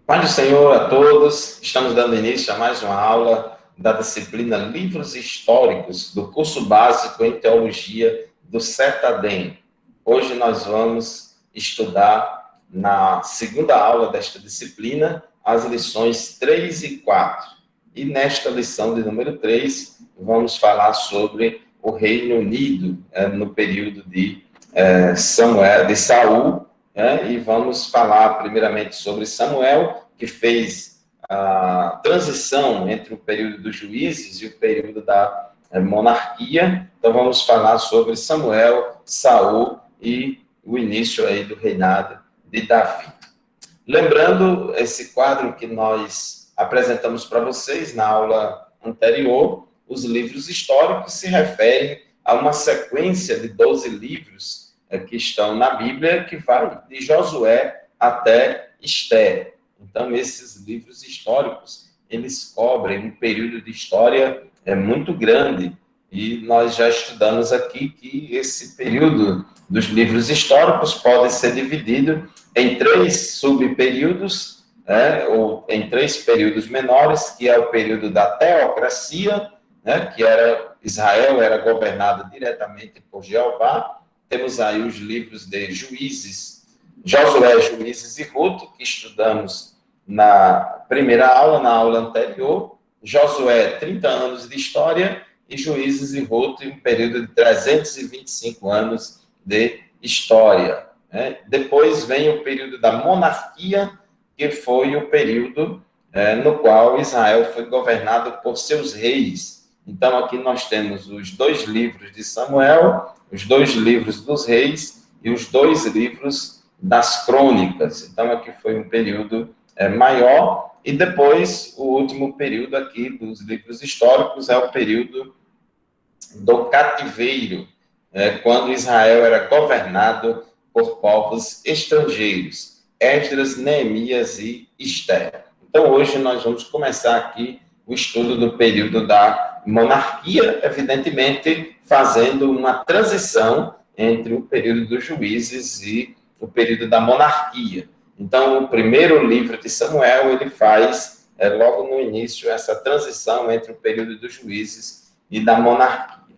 Paz do Senhor a todos. Estamos dando início a mais uma aula da disciplina Livros Históricos do curso básico em Teologia do CETADEM. Hoje nós vamos estudar na segunda aula desta disciplina as lições 3 e 4. E nesta lição de número 3, vamos falar sobre o Reino Unido no período de Saul. E vamos falar primeiramente sobre Samuel, que fez a transição entre o período dos juízes e o período da monarquia. Então vamos falar sobre Samuel, Saul e o início aí do reinado de Davi. Lembrando esse quadro que nós apresentamos para vocês na aula anterior, os livros históricos se referem a uma sequência de 12 livros que estão na Bíblia, que vai de Josué até Esther. Então, esses livros históricos, eles cobrem um período de história muito grande, e nós já estudamos aqui que esse período dos livros históricos pode ser dividido em 3 subperíodos, ou em 3 períodos menores, que é o período da teocracia, que Israel era governado diretamente por Jeová. Temos aí os livros de Juízes, Josué, Juízes e Ruth, que estudamos na primeira aula, na aula anterior. Josué, 30 anos de história, e Juízes e Ruth, um período de 325 anos de história. Depois vem o período da monarquia, que foi o período no qual Israel foi governado por seus reis. Então, aqui nós temos os 2 livros de Samuel, os 2 livros dos reis e os 2 livros das crônicas. Então, aqui foi um período maior. E depois, o último período aqui dos livros históricos é o período do cativeiro, quando Israel era governado por povos estrangeiros, Esdras, Neemias e Esther. Então, hoje nós vamos começar aqui o estudo do período da monarquia, evidentemente fazendo uma transição entre o período dos juízes e o período da monarquia. Então, o primeiro livro de Samuel, ele faz, logo no início, essa transição entre o período dos juízes e da monarquia.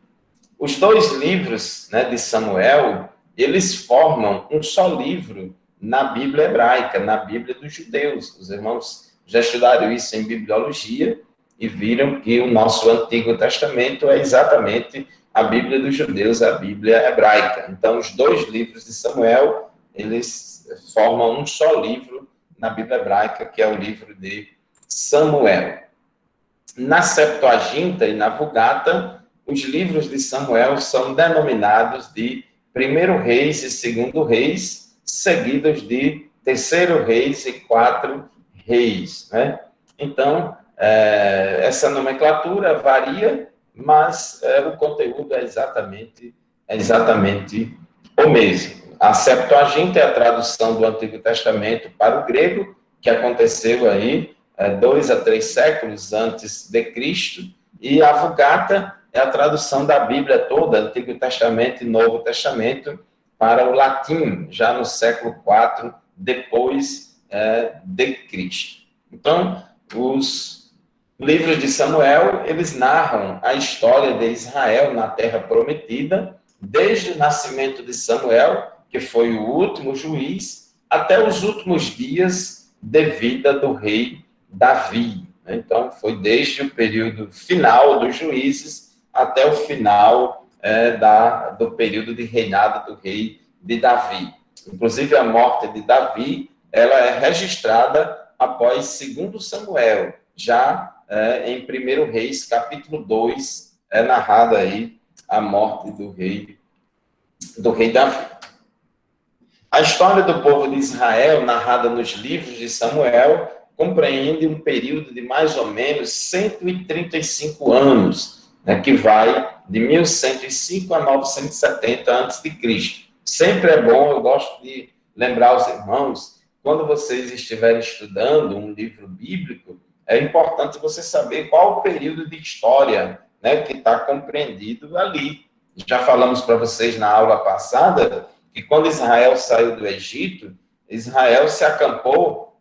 Os 2 livros de Samuel, eles formam um só livro na Bíblia hebraica, na Bíblia dos judeus. Os irmãos já estudaram isso em bibliologia e viram que o nosso Antigo Testamento é exatamente a Bíblia dos judeus, a Bíblia hebraica. Então, os 2 livros de Samuel, eles formam um só livro na Bíblia hebraica, que é o livro de Samuel. Na Septuaginta e na Vulgata, os livros de Samuel são denominados de 1º Reis e 2º Reis, seguidos de 3º Reis e 4 Reis. Então, essa nomenclatura varia, mas o conteúdo é exatamente o mesmo. A Septuaginta é a tradução do Antigo Testamento para o grego, que aconteceu aí 2 a 3 séculos antes de Cristo, e a Vulgata é a tradução da Bíblia toda, Antigo Testamento e Novo Testamento, para o latim, já no século IV depois de Cristo. Então, os livros de Samuel, eles narram a história de Israel na Terra Prometida, desde o nascimento de Samuel, que foi o último juiz, até os últimos dias de vida do rei Davi. Então, foi desde o período final dos juízes até o final do período de reinado do rei de Davi. Inclusive, a morte de Davi, ela é registrada após 2 Samuel, já em 1 Reis, capítulo 2, é narrada aí a morte do rei Davi. A história do povo de Israel, narrada nos livros de Samuel, compreende um período de mais ou menos 135 anos, que vai de 1105 a 970 a.C. Sempre é bom, eu gosto de lembrar aos irmãos, quando vocês estiverem estudando um livro bíblico, é importante você saber qual o período de história que está compreendido ali. Já falamos para vocês na aula passada que quando Israel saiu do Egito, Israel se acampou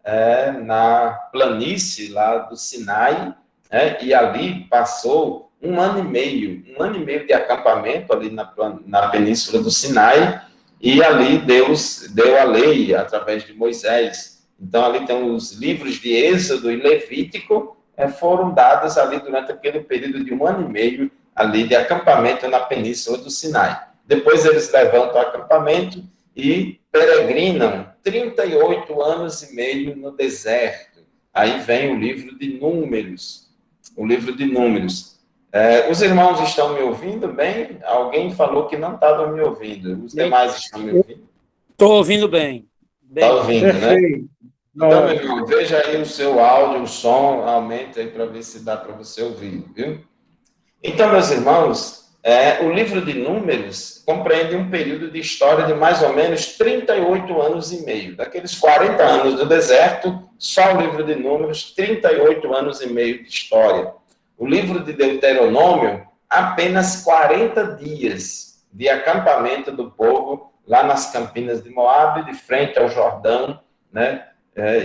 na planície lá do Sinai, e ali passou um ano e meio de acampamento ali na península do Sinai, e ali Deus deu a lei através de Moisés. Então, ali tem os livros de Êxodo e Levítico, foram dados ali durante aquele período de um ano e meio ali de acampamento na península do Sinai. Depois eles levantam o acampamento e peregrinam 38 anos e meio no deserto. Aí vem o livro de Números. O livro de Números. Os irmãos estão me ouvindo bem? Alguém falou que não estava me ouvindo. Os demais estão me ouvindo? Estou ouvindo bem. Está ouvindo, perfeito, né? Então, meu irmão, veja aí o seu áudio, o som, aumenta aí para ver se dá para você ouvir, viu? Então, meus irmãos, o livro de Números compreende um período de história de mais ou menos 38 anos e meio. Daqueles 40 anos do deserto, só o livro de Números, 38 anos e meio de história. O livro de Deuteronômio, apenas 40 dias de acampamento do povo lá nas campinas de Moabe, de frente ao Jordão, né?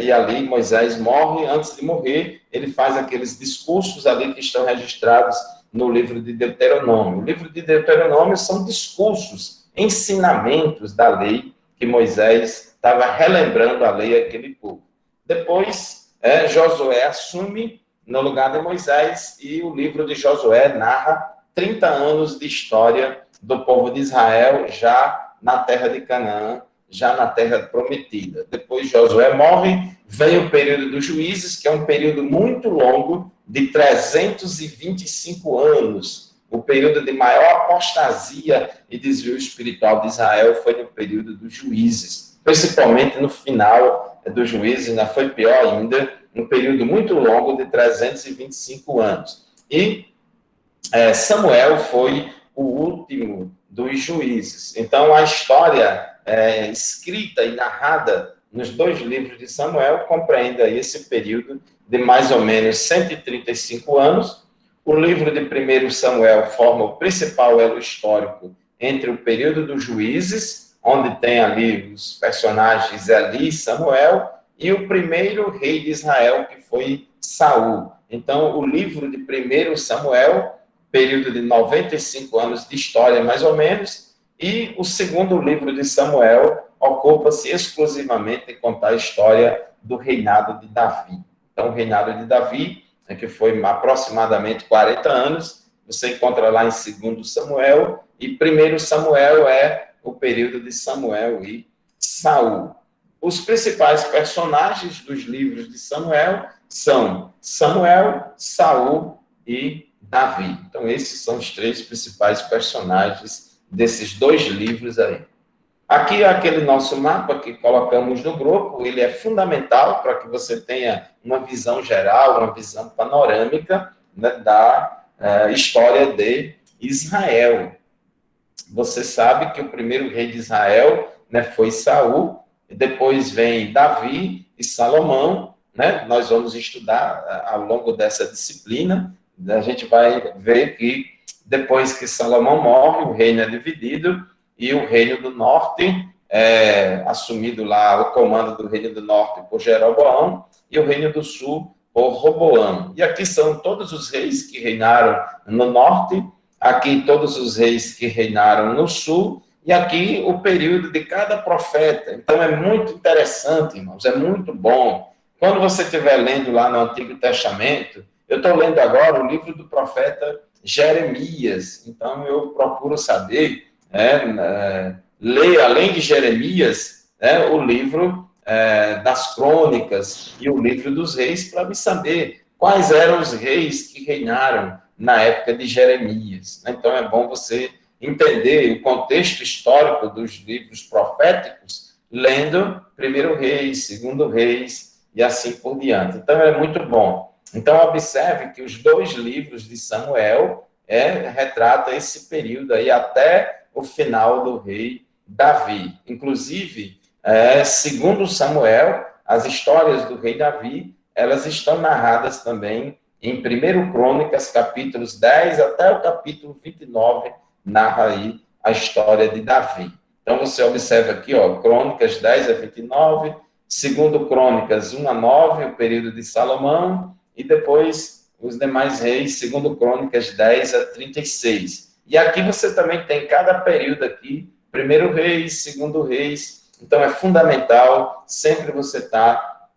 E ali Moisés morre. Antes de morrer, ele faz aqueles discursos ali que estão registrados no livro de Deuteronômio. O livro de Deuteronômio são discursos, ensinamentos da lei que Moisés estava relembrando a lei àquele povo. Depois, Josué assume no lugar de Moisés e o livro de Josué narra 30 anos de história do povo de Israel já na terra de Canaã, já na terra prometida. Depois Josué morre, vem o período dos juízes, que é um período muito longo, de 325 anos. O período de maior apostasia e desvio espiritual de Israel foi no período dos juízes, principalmente no final dos juízes, ainda foi pior ainda, um período muito longo de 325 anos. E Samuel foi o último dos juízes. Então, a história escrita e narrada nos dois livros de Samuel compreende aí esse período de mais ou menos 135 anos. O livro de 1 Samuel forma o principal elo histórico entre o período dos juízes, onde tem ali os personagens Eli e Samuel, e o primeiro rei de Israel, que foi Saul. Então, o livro de 1 Samuel, período de 95 anos de história, mais ou menos, e o segundo livro de Samuel ocupa-se exclusivamente em contar a história do reinado de Davi. Então, o reinado de Davi, que foi aproximadamente 40 anos, você encontra lá em 2 Samuel, e 1 Samuel é o período de Samuel e Saul. Os principais personagens dos livros de Samuel são Samuel, Saul e Davi. Então, esses são os três principais personagens desses dois livros aí. Aqui é aquele nosso mapa que colocamos no grupo, ele é fundamental para que você tenha uma visão geral, uma visão panorâmica, né, da história de Israel. Você sabe que o primeiro rei de Israel, né, foi Saul, e depois vem Davi e Salomão, né? Nós vamos estudar ao longo dessa disciplina, a gente vai ver que depois que Salomão morre, o reino é dividido, e o reino do norte é assumido lá, o comando do reino do norte por Jeroboão, e o reino do sul por Roboão. E aqui são todos os reis que reinaram no norte, aqui todos os reis que reinaram no sul, e aqui o período de cada profeta. Então é muito interessante, irmãos, é muito bom. Quando você estiver lendo lá no Antigo Testamento, eu estou lendo agora o livro do profeta Jeremias, então eu procuro saber, ler, além de Jeremias, o livro das crônicas e o livro dos reis, para me saber quais eram os reis que reinaram na época de Jeremias. Então é bom você entender o contexto histórico dos livros proféticos, lendo 1 Reis, 2 Reis e assim por diante. Então é muito bom. Então observe que os dois livros de Samuel retratam esse período aí até o final do rei Davi. Inclusive, segundo Samuel, as histórias do rei Davi, elas estão narradas também em 1 Crônicas, capítulos 10 até o capítulo 29, narra aí a história de Davi. Então, você observa aqui, Crônicas 10 a 29, segundo Crônicas 1 a 9, o período de Salomão, e depois os demais reis, segundo Crônicas 10 a 36. E aqui você também tem cada período aqui, primeiro reis, segundo reis, então é fundamental sempre você estar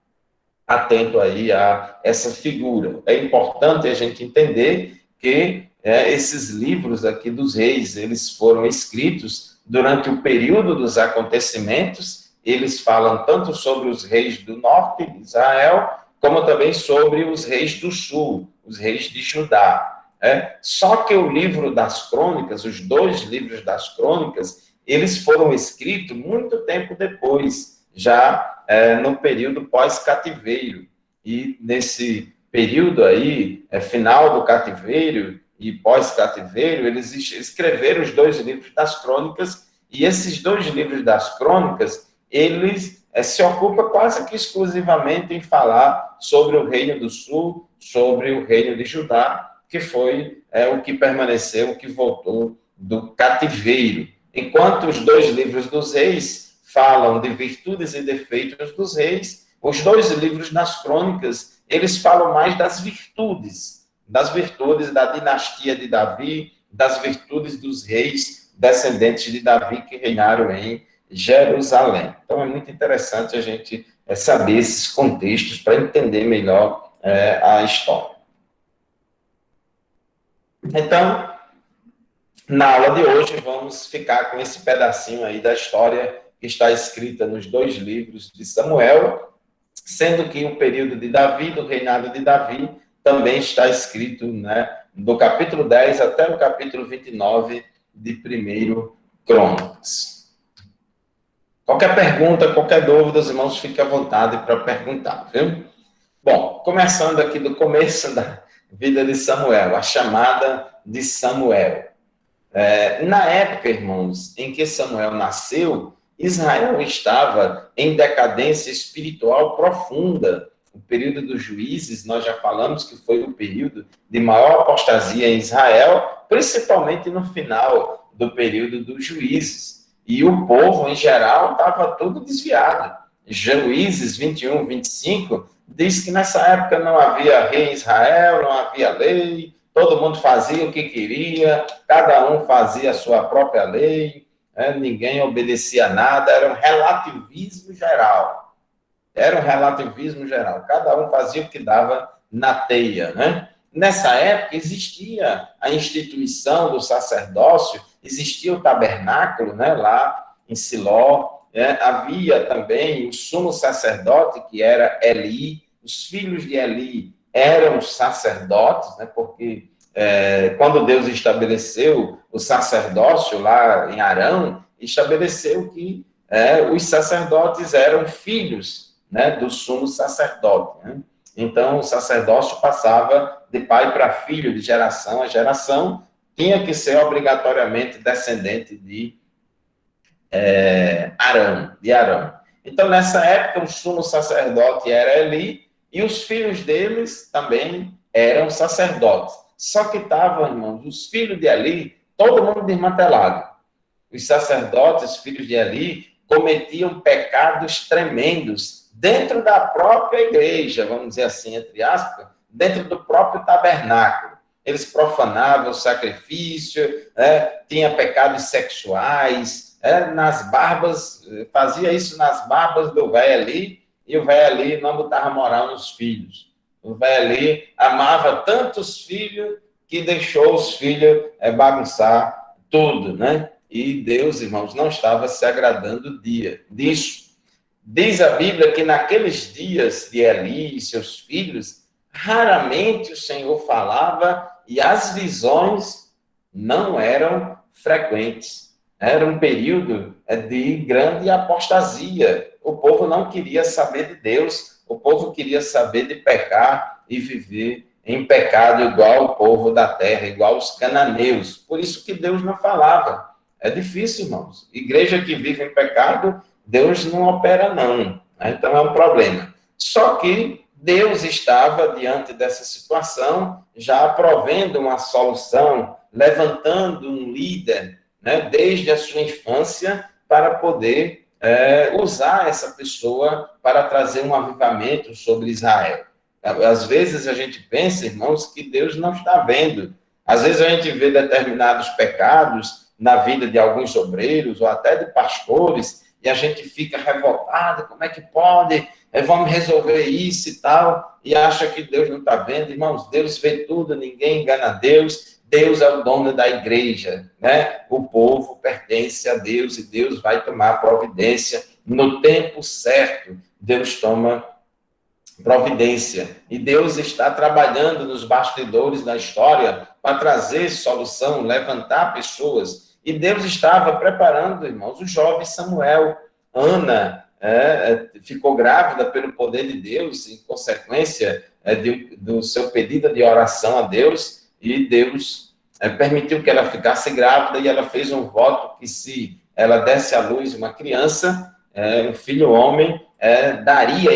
atento aí a essa figura. É importante a gente entender que esses livros aqui dos reis, eles foram escritos durante o período dos acontecimentos, eles falam tanto sobre os reis do norte de Israel, como também sobre os reis do sul, os reis de Judá. Só que o livro das crônicas, os dois livros das crônicas, eles foram escritos muito tempo depois, já no período pós-cativeiro. E nesse período aí, final do cativeiro e pós-cativeiro, eles escreveram os dois livros das crônicas, e esses dois livros das crônicas, eles se ocupam quase que exclusivamente em falar sobre o Reino do Sul, sobre o Reino de Judá, que foi o que permaneceu, o que voltou do cativeiro. Enquanto os dois livros dos reis falam de virtudes e defeitos dos reis, os dois livros das crônicas, eles falam mais das virtudes da dinastia de Davi, das virtudes dos reis descendentes de Davi que reinaram em Jerusalém. Então, é muito interessante a gente saber esses contextos para entender melhor a história. Então, na aula de hoje, vamos ficar com esse pedacinho aí da história que está escrita nos dois livros de Samuel, sendo que o período de Davi, do reinado de Davi, também está escrito, do capítulo 10 até o capítulo 29 de 1 Crônicas. Qualquer pergunta, qualquer dúvida, os irmãos, fiquem à vontade para perguntar, viu? Bom, começando aqui do começo da vida de Samuel, a chamada de Samuel. Na época, irmãos, em que Samuel nasceu, Israel estava em decadência espiritual profunda. O período dos juízes, nós já falamos que foi o período de maior apostasia em Israel, principalmente no final do período dos juízes. E o povo, em geral, estava todo desviado. Juízes 21, 25, diz que nessa época não havia rei em Israel, não havia lei, todo mundo fazia o que queria, cada um fazia a sua própria lei, ninguém obedecia a nada, era um relativismo geral. Cada um fazia o que dava na teia, Nessa época existia a instituição do sacerdócio, existia o tabernáculo, lá em Siló, havia também o sumo sacerdote, que era Eli, os filhos de Eli eram sacerdotes, porque quando Deus estabeleceu o sacerdócio lá em Arão, estabeleceu que os sacerdotes eram filhos do sumo sacerdote. Então, o sacerdócio passava de pai para filho, de geração a geração, tinha que ser obrigatoriamente descendente de Arão. Então, nessa época, o sumo sacerdote era Eli, e os filhos deles também eram sacerdotes. Só que estavam, irmãos, os filhos de Eli, todo mundo desmantelado. Os sacerdotes, filhos de Eli, cometiam pecados tremendos dentro da própria igreja, vamos dizer assim, entre aspas, dentro do próprio tabernáculo. Eles profanavam o sacrifício, tinha pecados sexuais, nas barbas, fazia isso nas barbas do velho ali, e o velho ali não botava moral nos filhos. O velho ali amava tantos filhos que deixou os filhos bagunçar tudo, E Deus, irmãos, não estava se agradando disso. Diz a Bíblia que naqueles dias de Eli e seus filhos, raramente o Senhor falava e as visões não eram frequentes. Era um período de grande apostasia. O povo não queria saber de Deus, o povo queria saber de pecar e viver em pecado igual o povo da terra, igual os cananeus. Por isso que Deus não falava. É difícil, irmãos. Igreja que vive em pecado, Deus não opera, não. Então é um problema. Só que Deus estava diante dessa situação, já provendo uma solução, levantando um líder, desde a sua infância, para poder usar essa pessoa para trazer um avivamento sobre Israel. Às vezes a gente pensa, irmãos, que Deus não está vendo. Às vezes a gente vê determinados pecados na vida de alguns obreiros ou até de pastores e a gente fica revoltado, como é que pode? Vamos resolver isso e tal, e acha que Deus não está vendo. Irmãos, Deus vê tudo, ninguém engana Deus. Deus é o dono da igreja, né? O povo pertence a Deus e Deus vai tomar providência no tempo certo. Deus toma providência. E Deus está trabalhando nos bastidores da história para trazer solução, levantar pessoas. E Deus estava preparando, irmãos, o jovem Samuel. Ana ficou grávida pelo poder de Deus, em consequência do seu pedido de oração a Deus, e Deus permitiu que ela ficasse grávida, e ela fez um voto que se ela desse à luz uma criança, um filho homem,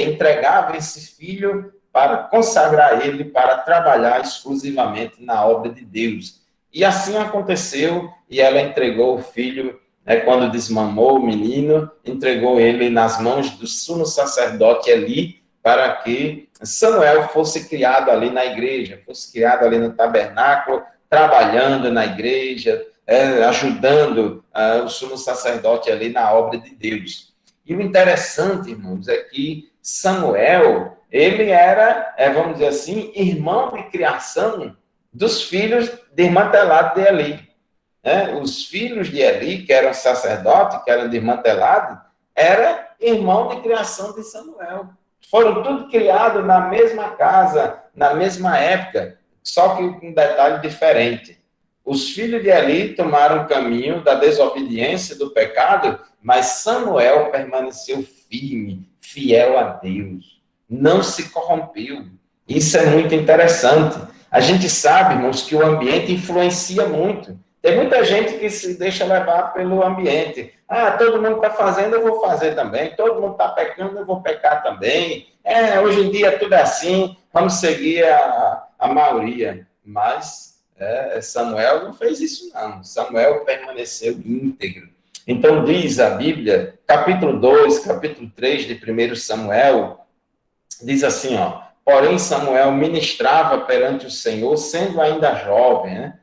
entregava esse filho para consagrar ele, para trabalhar exclusivamente na obra de Deus. E assim aconteceu, e ela entregou o filho, quando desmamou o menino, entregou ele nas mãos do sumo sacerdote Eli, para que Samuel fosse criado ali na igreja, fosse criado ali no tabernáculo, trabalhando na igreja, ajudando o sumo sacerdote ali na obra de Deus. E o interessante, irmãos, é que Samuel, ele era, vamos dizer assim, irmão de criação dos filhos desmantelados de Eli. Os filhos de Eli, que eram sacerdotes, que eram desmantelados, eram irmão de criação de Samuel. Foram tudo criados na mesma casa, na mesma época, só que com um detalhe diferente. Os filhos de Eli tomaram o caminho da desobediência, do pecado, mas Samuel permaneceu firme, fiel a Deus. Não se corrompeu. Isso é muito interessante. A gente sabe, irmãos, que o ambiente influencia muito. Tem muita gente que se deixa levar pelo ambiente. Todo mundo está fazendo, eu vou fazer também. Todo mundo está pecando, eu vou pecar também. Hoje em dia tudo é assim, vamos seguir a maioria. Mas Samuel não fez isso, não. Samuel permaneceu íntegro. Então, diz a Bíblia, capítulo 2, capítulo 3 de 1 Samuel, diz assim, porém Samuel ministrava perante o Senhor, sendo ainda jovem, né?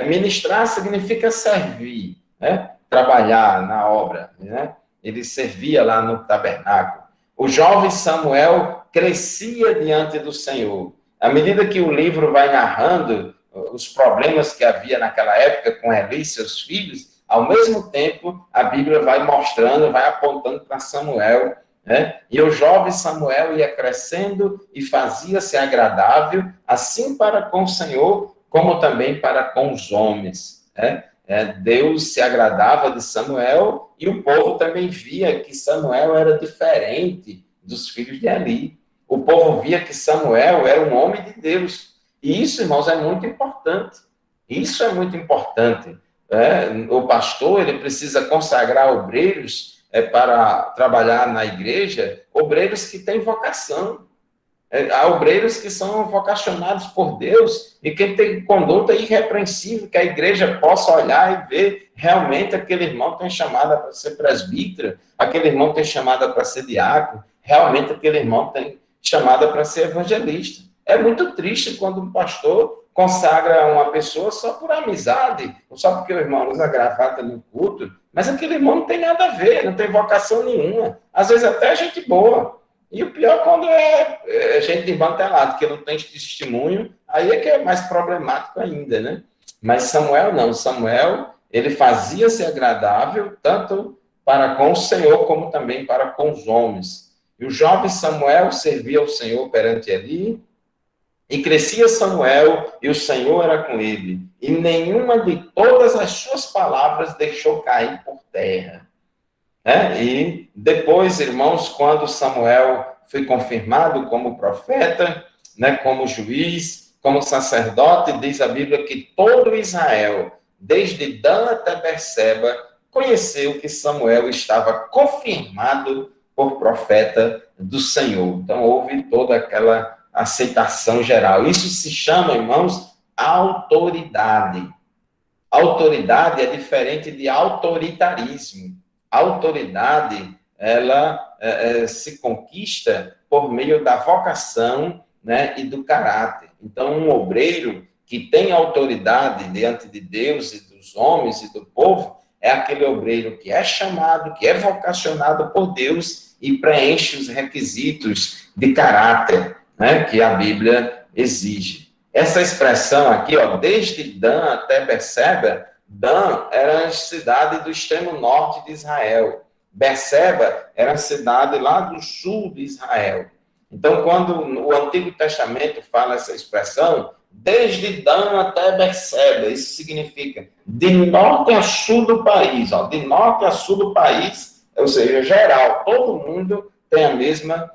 Ministrar significa servir, né? Trabalhar na obra, né? Ele servia lá no tabernáculo. O jovem Samuel crescia diante do Senhor. À medida que o livro vai narrando os problemas que havia naquela época com Eli e seus filhos, ao mesmo tempo a Bíblia vai mostrando, vai apontando para Samuel, né? E o jovem Samuel ia crescendo e fazia-se agradável, assim para com o Senhor, como também para com os homens. Deus se agradava de Samuel e o povo também via que Samuel era diferente dos filhos de Eli. O povo via que Samuel era um homem de Deus. E isso, irmãos, é muito importante. Isso é muito importante. O pastor, ele precisa consagrar obreiros para trabalhar na igreja, obreiros que têm vocação. Há obreiros que são vocacionados por Deus e que tem conduta irrepreensível, que a igreja possa olhar e ver realmente aquele irmão tem chamada para ser presbítero, aquele irmão tem chamada para ser diácono, realmente aquele irmão tem chamada para ser evangelista. É muito triste quando um pastor consagra uma pessoa só por amizade, ou só porque o irmão usa gravata no culto, mas aquele irmão não tem nada a ver, não tem vocação nenhuma, às vezes até gente boa. E o pior quando é gente desmantelada, que não tem testemunho, aí é que é mais problemático ainda, né? Mas Samuel não. Samuel, ele fazia-se agradável, tanto para com o Senhor, como também para com os homens. E o jovem Samuel servia ao Senhor perante Eli, e crescia Samuel, e o Senhor era com ele. E nenhuma de todas as suas palavras deixou cair por terra. E depois, irmãos, quando Samuel foi confirmado como profeta, né, como juiz, como sacerdote, diz a Bíblia que todo Israel, desde Dan até Berseba, conheceu que Samuel estava confirmado por profeta do Senhor. Então, houve toda aquela aceitação geral. Isso se chama, irmãos, autoridade. Autoridade é diferente de autoritarismo. Autoridade ela se conquista por meio da vocação, né, e do caráter. Então, um obreiro que tem autoridade diante de Deus e dos homens e do povo é aquele obreiro que é chamado, que é vocacionado por Deus e preenche os requisitos de caráter, né, que a Bíblia exige. Essa expressão aqui, ó, desde Dan até Berseba, Dan era a cidade do extremo norte de Israel. Berseba era a cidade lá do sul de Israel. Então, quando o Antigo Testamento fala essa expressão, desde Dan até Berseba, isso significa de norte a sul do país, ó, de norte a sul do país, ou seja, geral, todo mundo tem a mesma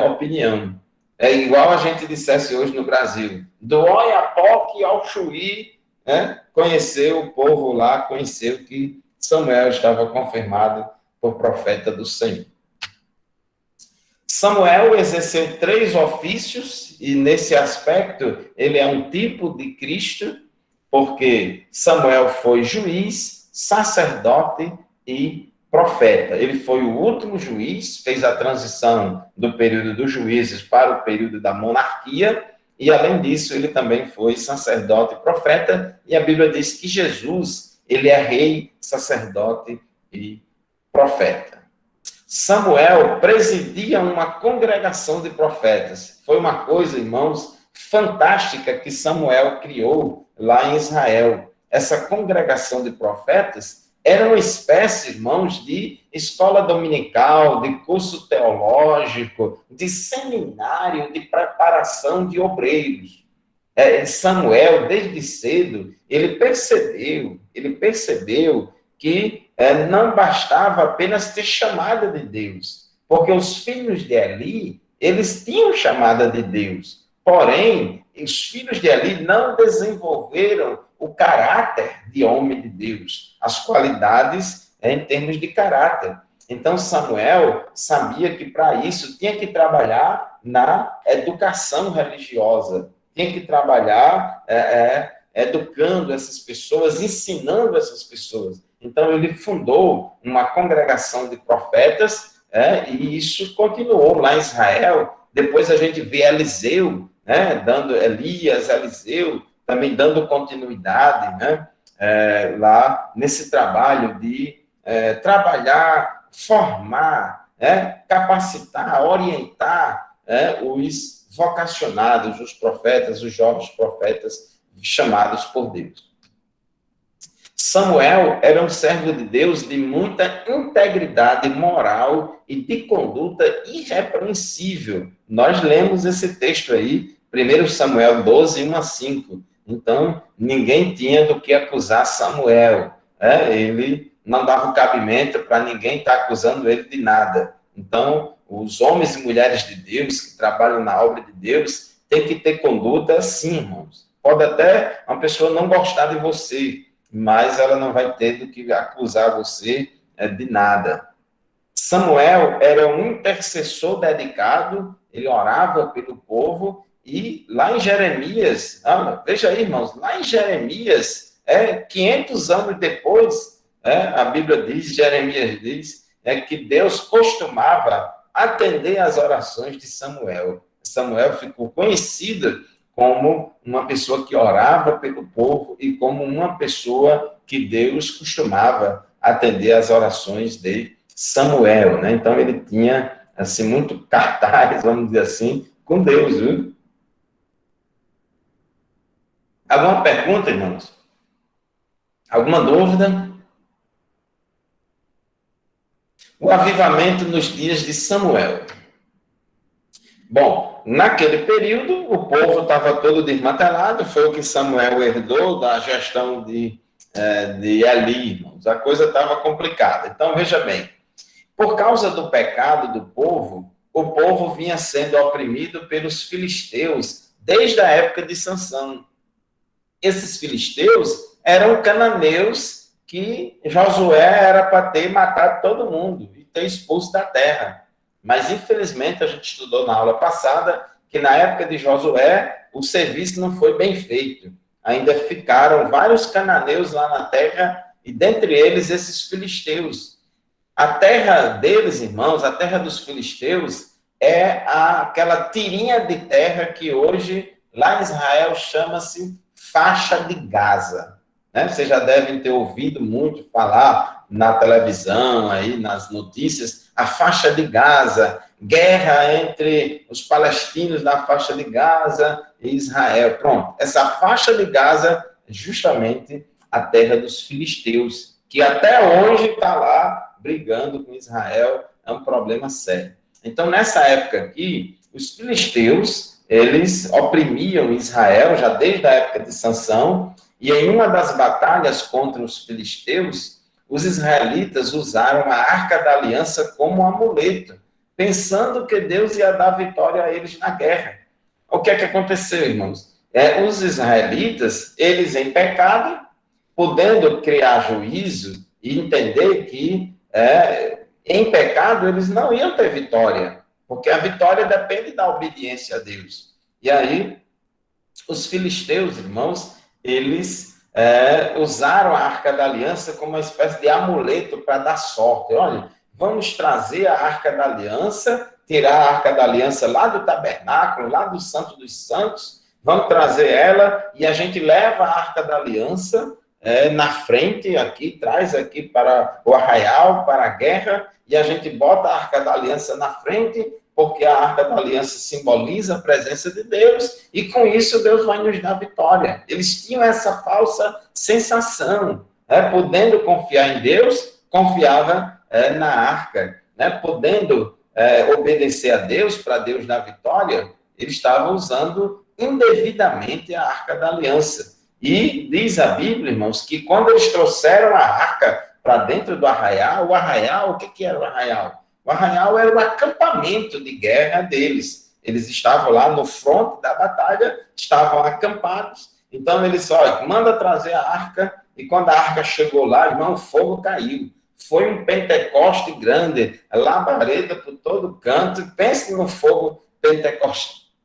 opinião. É igual a gente dissesse hoje no Brasil, do Oiapoque ao Chuí, né, conheceu o povo lá, conheceu que Samuel estava confirmado por profeta do Senhor. Samuel exerceu 3 ofícios, e nesse aspecto ele é um tipo de Cristo, porque Samuel foi juiz, sacerdote e profeta. Ele foi o último juiz, fez a transição do período dos juízes para o período da monarquia, e além disso ele também foi sacerdote e profeta, e a Bíblia diz que Jesus, ele é rei, sacerdote e profeta. Samuel presidia uma congregação de profetas. Foi uma coisa, irmãos, fantástica que Samuel criou lá em Israel. Essa congregação de profetas era uma espécie, irmãos, de escola dominical, de curso teológico, de seminário de preparação de obreiros. Samuel, desde cedo, ele percebeu que não bastava apenas ter chamada de Deus, porque os filhos de Eli, eles tinham chamada de Deus, porém, os filhos de Eli não desenvolveram o caráter de homem de Deus, as qualidades em termos de caráter. Então, Samuel sabia que para isso tinha que trabalhar na educação religiosa, tinha que trabalhar educando essas pessoas, ensinando essas pessoas. Então, ele fundou uma congregação de profetas, e isso continuou lá em Israel. Depois a gente vê Eliseu, Eliseu, também dando continuidade, lá nesse trabalho de trabalhar, formar, capacitar, orientar os vocacionados, os profetas, os jovens profetas chamados por Deus. Samuel era um servo de Deus de muita integridade moral e de conduta irrepreensível. Nós lemos esse texto aí, 1 Samuel 12, 1 a 5. Então, ninguém tinha do que acusar Samuel. Ele não dava cabimento para ninguém estar acusando ele de nada. Então, os homens e mulheres de Deus que trabalham na obra de Deus têm que ter conduta assim, irmãos. Pode até uma pessoa não gostar de você, mas ela não vai ter do que acusar você de nada. Samuel era um intercessor dedicado, ele orava pelo povo, e lá em Jeremias, veja aí, irmãos, lá em Jeremias, 500 anos depois, a Bíblia diz, Jeremias diz, que Deus costumava atender às orações de Samuel. Samuel ficou conhecido como uma pessoa que orava pelo povo e como uma pessoa que Deus costumava atender às orações de Samuel, né? Então, ele tinha, assim, muito cartaz, vamos dizer assim, com Deus, viu? Alguma pergunta, irmãos? Alguma dúvida? O avivamento nos dias de Samuel. Bom, naquele período, o povo estava todo desmantelado, foi o que Samuel herdou da gestão de Eli, irmãos. A coisa estava complicada. Então, veja bem, por causa do pecado do povo, o povo vinha sendo oprimido pelos filisteus desde a época de Sansão. Esses filisteus eram cananeus que Josué era para ter matado todo mundo e ter expulso da terra. Mas, infelizmente, a gente estudou na aula passada que, na época de Josué, o serviço não foi bem feito. Ainda ficaram vários cananeus lá na terra, e dentre eles, esses filisteus. A terra deles, irmãos, a terra dos filisteus, é aquela tirinha de terra que hoje, lá em Israel, chama-se faixa de Gaza. Né? Vocês já devem ter ouvido muito falar na televisão, aí nas notícias, a faixa de Gaza, guerra entre os palestinos na faixa de Gaza e Israel. Pronto, essa faixa de Gaza é justamente a terra dos filisteus, que até hoje está lá brigando com Israel, é um problema sério. Então, nessa época aqui, os filisteus, eles oprimiam Israel já desde a época de Sansão, e em uma das batalhas contra os filisteus, os israelitas usaram a Arca da Aliança como um amuleto, pensando que Deus ia dar vitória a eles na guerra. O que é que aconteceu, irmãos? Os israelitas, eles em pecado, podendo criar juízo e entender que em pecado eles não iam ter vitória, porque a vitória depende da obediência a Deus. E aí, os filisteus, irmãos, eles usaram a Arca da Aliança como uma espécie de amuleto para dar sorte. Olha, vamos trazer a Arca da Aliança, tirar a Arca da Aliança lá do tabernáculo, lá do Santo dos Santos, vamos trazer ela e a gente leva a Arca da Aliança na frente, aqui, traz aqui para o arraial, para a guerra, e a gente bota a Arca da Aliança na frente, porque a Arca da Aliança simboliza a presença de Deus, e com isso Deus vai nos dar vitória. Eles tinham essa falsa sensação, podendo confiar em Deus, confiava na Arca, podendo obedecer a Deus, para Deus dar vitória, eles estavam usando indevidamente a Arca da Aliança. E diz a Bíblia, irmãos, que quando eles trouxeram a arca para dentro do arraial, o que era o arraial? O arraial era o acampamento de guerra deles. Eles estavam lá no fronte da batalha, estavam acampados. Então eles, olha, manda trazer a arca, e quando a arca chegou lá, irmão, o fogo caiu. Foi um Pentecoste grande, labareda por todo canto. Pense no fogo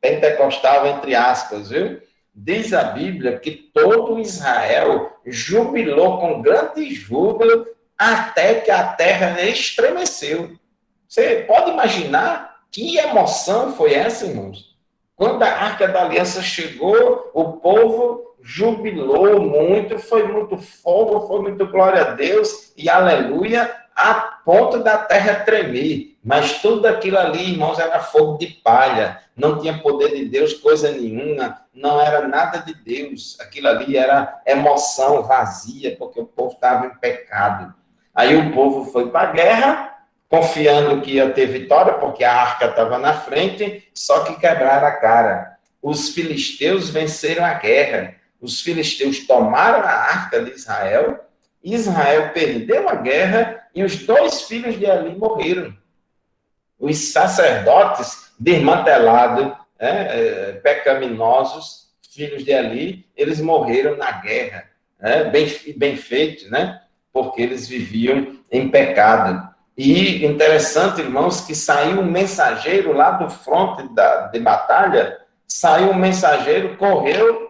pentecostal, entre aspas, viu? Diz a Bíblia que todo Israel jubilou com grande júbilo até que a terra estremeceu. Você pode imaginar que emoção foi essa, irmãos? Quando a Arca da Aliança chegou, o povo jubilou muito, foi muito fogo, foi muito glória a Deus e aleluia, a ponto da terra tremer. Mas tudo aquilo ali, irmãos, era fogo de palha, não tinha poder de Deus, coisa nenhuma, não era nada de Deus. Aquilo ali era emoção vazia, porque o povo estava em pecado. Aí o povo foi para a guerra, confiando que ia ter vitória, porque a arca estava na frente, só que quebraram a cara. Os filisteus venceram a guerra. Os filisteus tomaram a arca de Israel, Israel perdeu a guerra e os 2 filhos de Eli morreram. Os sacerdotes desmantelados, pecaminosos, filhos de Eli, eles morreram na guerra. Bem feito, né? Porque eles viviam em pecado. E interessante, irmãos, que saiu um mensageiro lá do fronte de batalha, saiu um mensageiro, correu,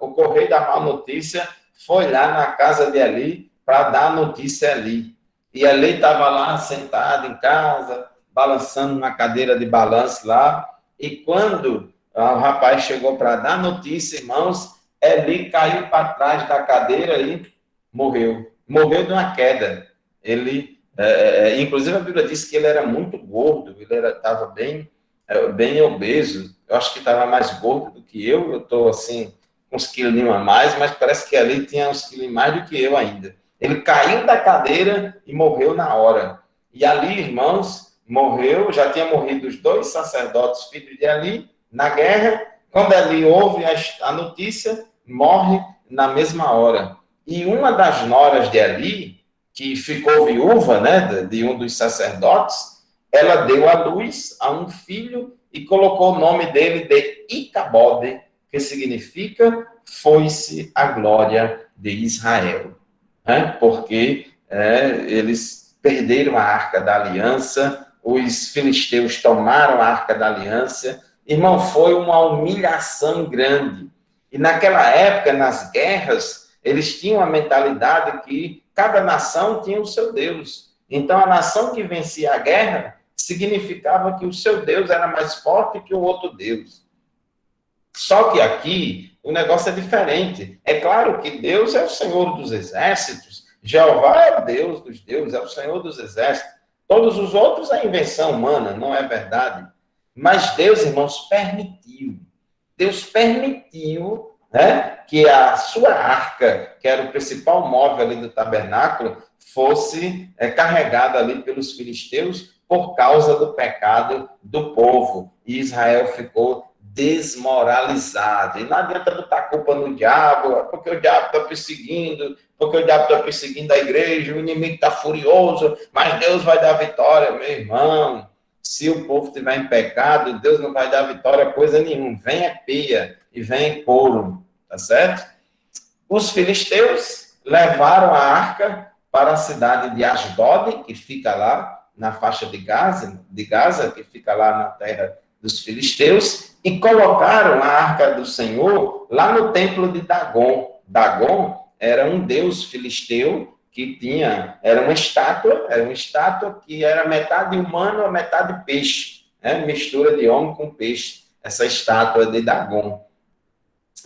o correio da má notícia, foi lá na casa de Eli para dar a notícia ali. E Eli estava lá sentado em casa, balançando na cadeira de balanço lá, e quando o rapaz chegou para dar a notícia, irmãos, Eli caiu para trás da cadeira e morreu. Morreu de uma queda. Ele... inclusive a Bíblia diz que ele era muito gordo, ele estava bem obeso, eu acho que estava mais gordo do que eu estou assim, uns quilinhos a mais, mas parece que ali tinha uns quilinhos mais do que eu ainda. Ele caiu da cadeira e morreu na hora. E ali, irmãos, morreu, já tinha morrido os 2 sacerdotes, filhos de Eli, na guerra. Quando Eli ouve a notícia, morre na mesma hora. E uma das noras de Eli, que ficou viúva, né, de um dos sacerdotes, ela deu à luz a um filho e colocou o nome dele de Icabode, que significa foi-se a glória de Israel. Porque eles perderam a Arca da Aliança, os filisteus tomaram a Arca da Aliança. Irmão, foi uma humilhação grande. E naquela época, nas guerras, eles tinham a mentalidade que cada nação tinha o seu Deus. Então, a nação que vencia a guerra significava que o seu Deus era mais forte que o outro Deus. Só que aqui o negócio é diferente. É claro que Deus é o Senhor dos exércitos, Jeová é o Deus dos deuses, é o Senhor dos exércitos. Todos os outros é invenção humana, não é verdade? Mas Deus, irmãos, permitiu. Deus permitiu, né, que a sua arca, que era o principal móvel ali do tabernáculo, fosse carregada ali pelos filisteus por causa do pecado do povo. E Israel ficou desmoralizado. E não adianta botar culpa no diabo, porque o diabo está perseguindo, porque o diabo está perseguindo a igreja, o inimigo está furioso, mas Deus vai dar vitória, meu irmão. Se o povo estiver em pecado, Deus não vai dar vitória coisa nenhuma. Vem é peia e vem couro, tá certo? Os filisteus levaram a arca para a cidade de Asdod, que fica lá na faixa de Gaza, que fica lá na terra dos filisteus, e colocaram a arca do Senhor lá no templo de Dagon. Dagon era um deus filisteu que era uma estátua que era metade humano, metade peixe, né? Mistura de homem com peixe, essa estátua de Dagon.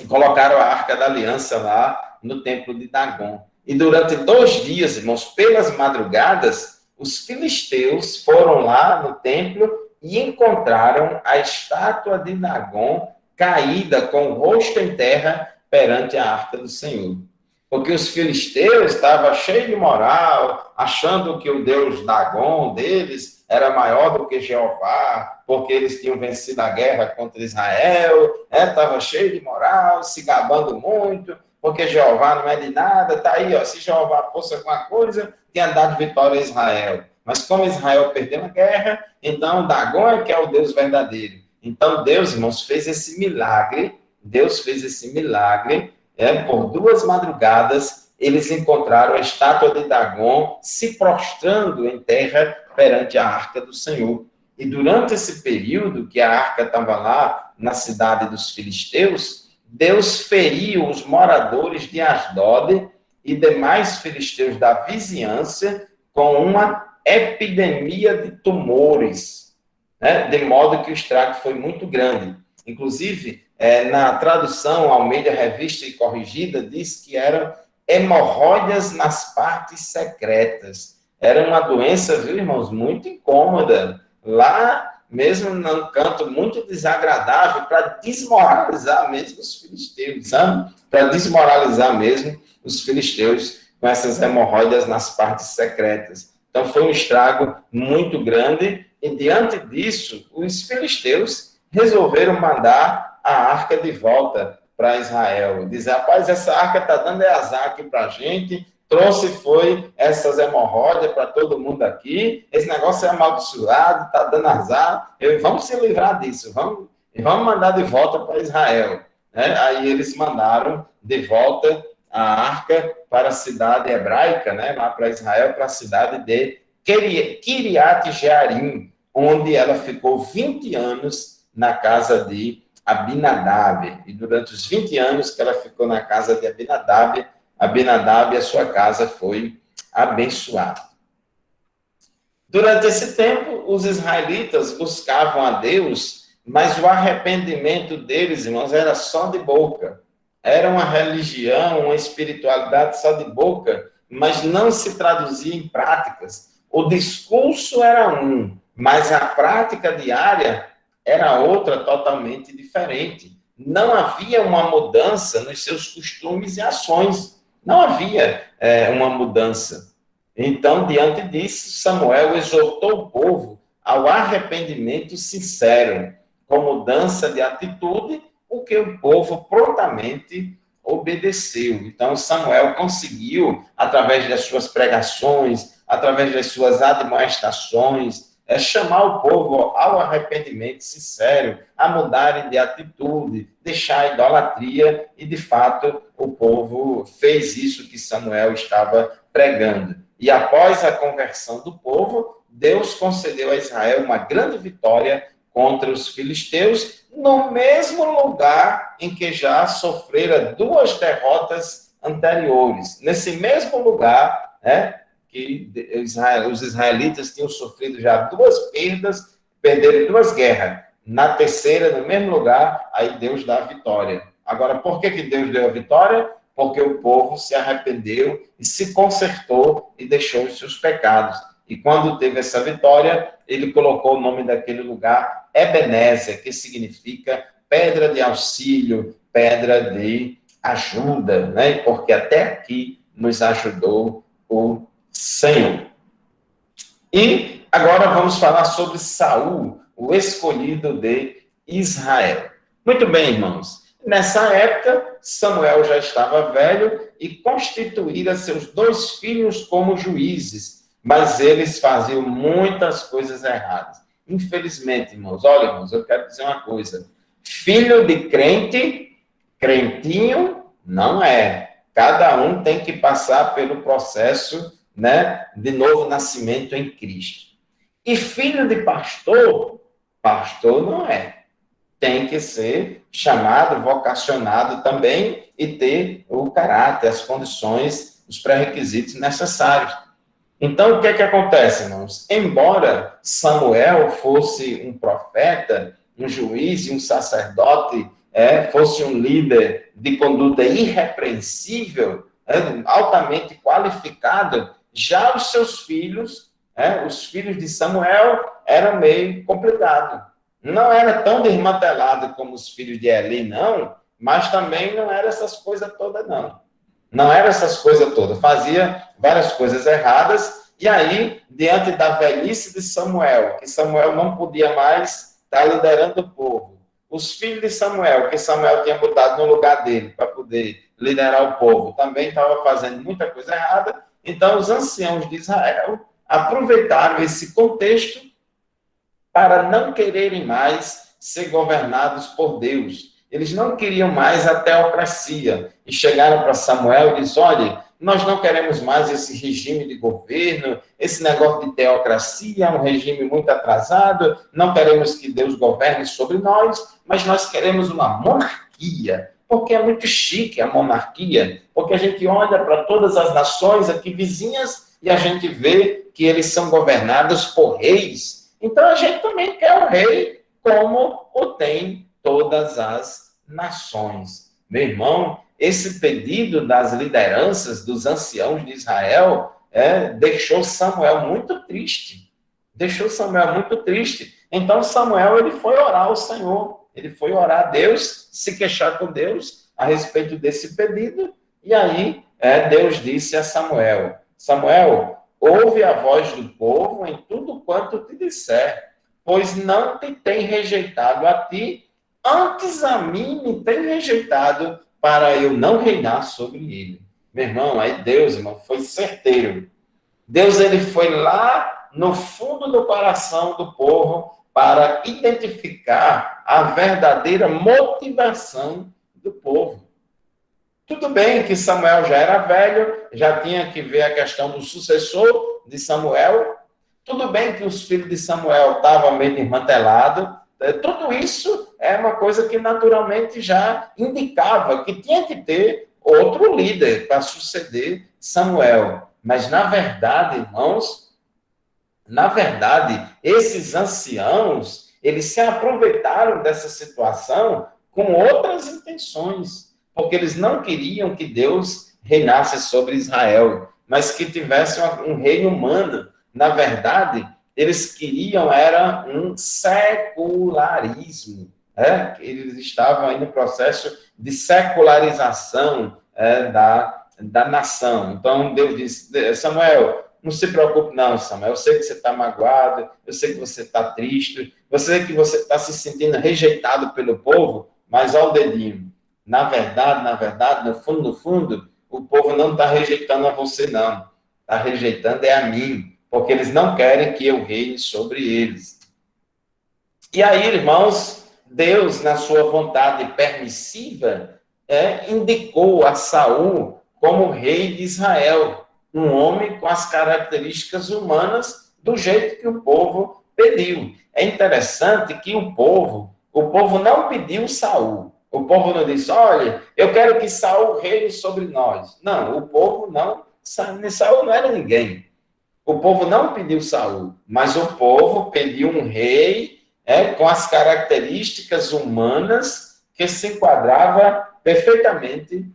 E colocaram a Arca da Aliança lá no templo de Dagon. E durante 2 dias, irmãos, pelas madrugadas, os filisteus foram lá no templo e encontraram a estátua de Dagon caída com o rosto em terra perante a Arca do Senhor. Porque os filisteus estavam cheios de moral, achando que o deus Dagon deles era maior do que Jeová, porque eles tinham vencido a guerra contra Israel, estava cheio de moral, se gabando muito, porque Jeová não é de nada, está aí, ó, se Jeová fosse alguma coisa, tinha dado vitória a Israel. Mas como Israel perdeu a guerra, então Dagon é que é o Deus verdadeiro. Então Deus, irmãos, fez esse milagre, por 2 madrugadas, eles encontraram a estátua de Dagon se prostrando em terra perante a arca do Senhor. E durante esse período que a arca estava lá na cidade dos filisteus, Deus feriu os moradores de Asdod e demais filisteus da vizinhança com uma epidemia de tumores, né? De modo que o estrago foi muito grande. Inclusive, na tradução Almeida Revista e Corrigida, diz que eram hemorroidas nas partes secretas. Era uma doença, viu, irmãos, muito incômoda. Lá, mesmo num canto muito desagradável, para desmoralizar mesmo os filisteus, sabe? Para desmoralizar mesmo os filisteus com essas hemorroidas nas partes secretas. Então, foi um estrago muito grande, e diante disso, os filisteus resolveram mandar a arca de volta para Israel. Dizer, rapaz, essa arca está dando azar aqui para a gente, foi essas hemorroidas para todo mundo aqui, esse negócio é amaldiçoado, está dando azar, vamos se livrar disso, vamos mandar de volta para Israel. Né? Aí eles mandaram de volta a arca para a cidade hebraica, né? Lá para Israel, para a cidade de Kiriat Jearim, onde ela ficou 20 anos na casa de Abinadab. E durante os 20 anos que ela ficou na casa de Abinadab, a sua casa foi abençoada. Durante esse tempo, os israelitas buscavam a Deus, mas o arrependimento deles, irmãos, era só de boca. Era uma religião, uma espiritualidade só de boca, mas não se traduzia em práticas. O discurso era um, mas a prática diária era outra totalmente diferente. Não havia uma mudança nos seus costumes e ações. Não havia uma mudança. Então, diante disso, Samuel exortou o povo ao arrependimento sincero, com mudança de atitude, o que o povo prontamente obedeceu. Então, Samuel conseguiu, através das suas pregações, através das suas admoestações, chamar o povo ao arrependimento sincero, a mudarem de atitude, deixar a idolatria, e, de fato, o povo fez isso que Samuel estava pregando. E, após a conversão do povo, Deus concedeu a Israel uma grande vitória contra os filisteus, no mesmo lugar em que já sofrera 2 derrotas anteriores. Nesse mesmo lugar, que os israelitas tinham sofrido já 2 perdas, perderam 2 guerras. Na terceira, no mesmo lugar, aí Deus dá a vitória. Agora, por que Deus deu a vitória? Porque o povo se arrependeu e se consertou e deixou os seus pecados. E quando teve essa vitória, ele colocou o nome daquele lugar Ebenezer, que significa pedra de auxílio, pedra de ajuda, né? Porque até aqui nos ajudou o Senhor. E agora vamos falar sobre Saul, o escolhido de Israel. Muito bem, irmãos. Nessa época, Samuel já estava velho e constituíra seus 2 filhos como juízes, mas eles faziam muitas coisas erradas. Infelizmente, irmãos, olha, irmãos, eu quero dizer uma coisa. Filho de crente, crentinho, não é. Cada um tem que passar pelo processo, né, de novo nascimento em Cristo. E filho de pastor, pastor não é. Tem que ser chamado, vocacionado também e ter o caráter, as condições, os pré-requisitos necessários. Então, o que acontece, irmãos? Embora Samuel fosse um profeta, um juiz e um sacerdote, fosse um líder de conduta irrepreensível, altamente qualificado, já os seus filhos, os filhos de Samuel, eram meio complicados. Não era tão desmantelado como os filhos de Eli, não, mas também não era essas coisas todas, não. Não era essas coisas todas. Fazia várias coisas erradas, e aí, diante da velhice de Samuel, que Samuel não podia mais estar liderando o povo, os filhos de Samuel, que Samuel tinha botado no lugar dele para poder liderar o povo, também estavam fazendo muita coisa errada. Então, os anciãos de Israel aproveitaram esse contexto para não quererem mais ser governados por Deus. Eles não queriam mais a teocracia. E chegaram para Samuel e disseram, olha, nós não queremos mais esse regime de governo, esse negócio de teocracia, é um regime muito atrasado, não queremos que Deus governe sobre nós, mas nós queremos uma monarquia, porque é muito chique a monarquia, porque a gente olha para todas as nações aqui vizinhas e a gente vê que eles são governados por reis. Então, a gente também quer um rei como o tem todas as nações. Meu irmão, esse pedido das lideranças, dos anciãos de Israel, deixou Samuel muito triste. Deixou Samuel muito triste. Então, Samuel ele foi orar ao Senhor. Ele foi orar a Deus, se queixar com Deus a respeito desse pedido. E aí, Deus disse a Samuel, Samuel, ouve a voz do povo em tudo quanto te disser, pois não te tem rejeitado a ti, antes a mim me tem rejeitado, para eu não reinar sobre ele. Meu irmão, aí Deus, irmão, foi certeiro. Deus, ele foi lá no fundo do coração do povo para identificar a verdadeira motivação do povo. Tudo bem que Samuel já era velho, já tinha que ver a questão do sucessor de Samuel. Tudo bem que os filhos de Samuel estavam meio desmantelados. Tudo isso é uma coisa que naturalmente já indicava que tinha que ter outro líder para suceder Samuel. Mas, na verdade, irmãos, esses anciãos, eles se aproveitaram dessa situação com outras intenções, porque eles não queriam que Deus reinasse sobre Israel, mas que tivesse um reino humano. Na verdade, eles queriam era um secularismo. Eles estavam aí no processo de secularização da nação. Então, Deus disse, Samuel, não se preocupe não, Samuel, eu sei que você está magoado, eu sei que você está triste, eu sei que você está se sentindo rejeitado pelo povo, mas olha o dedinho. Na verdade, no fundo, o povo não está rejeitando a você, não. Está rejeitando a mim, porque eles não querem que eu reine sobre eles. E aí, irmãos, Deus, na sua vontade permissiva, indicou a Saul como rei de Israel, um homem com as características humanas do jeito que o povo pediu. É interessante que o povo não pediu Saul. O povo não disse, olha, eu quero que Saul reine sobre nós. Não, o povo não, Saul não era ninguém. O povo não pediu Saul, mas o povo pediu um rei com as características humanas que se enquadrava perfeitamente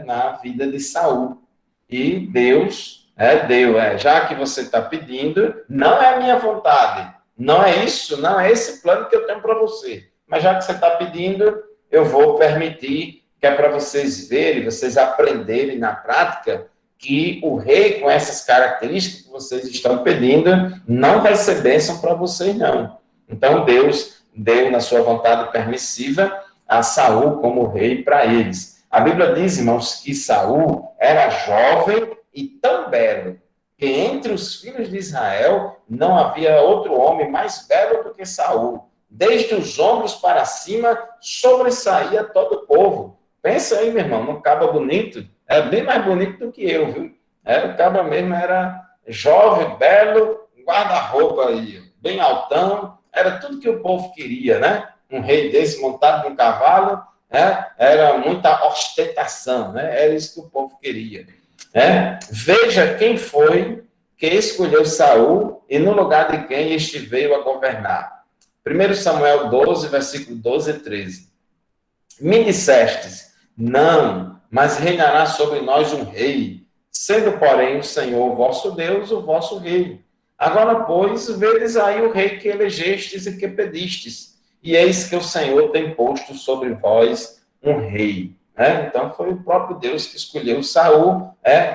na vida de Saul. E Deus deu. Já que você está pedindo, não é a minha vontade, não é isso, não é esse plano que eu tenho para você. Mas já que você está pedindo, eu vou permitir, que é para vocês verem, vocês aprenderem na prática, que o rei com essas características que vocês estão pedindo não vai ser bênção para vocês, não. Então, Deus deu, na sua vontade permissiva, a Saul como rei para eles. A Bíblia diz, irmãos, que Saul era jovem e tão belo, que entre os filhos de Israel não havia outro homem mais belo do que Saul. Desde os ombros para cima, sobressaía todo o povo. Pensa aí, meu irmão, num caba bonito, é bem mais bonito do que eu, viu? O caba mesmo era jovem, belo, guarda-roupa aí, bem altão, era tudo que o povo queria, né? Um rei desse montado num cavalo, era muita ostentação, né? Era isso que o povo queria. Veja quem foi que escolheu Saul e no lugar de quem este veio a governar. 1 Samuel 12, versículo 12 e 13. Me dissestes, não, mas reinará sobre nós um rei, sendo, porém, o Senhor, vosso Deus, o vosso rei. Agora, pois, vedes aí o rei que elegestes e que pedistes, e eis que o Senhor tem posto sobre vós um rei. Então, foi o próprio Deus que escolheu Saul,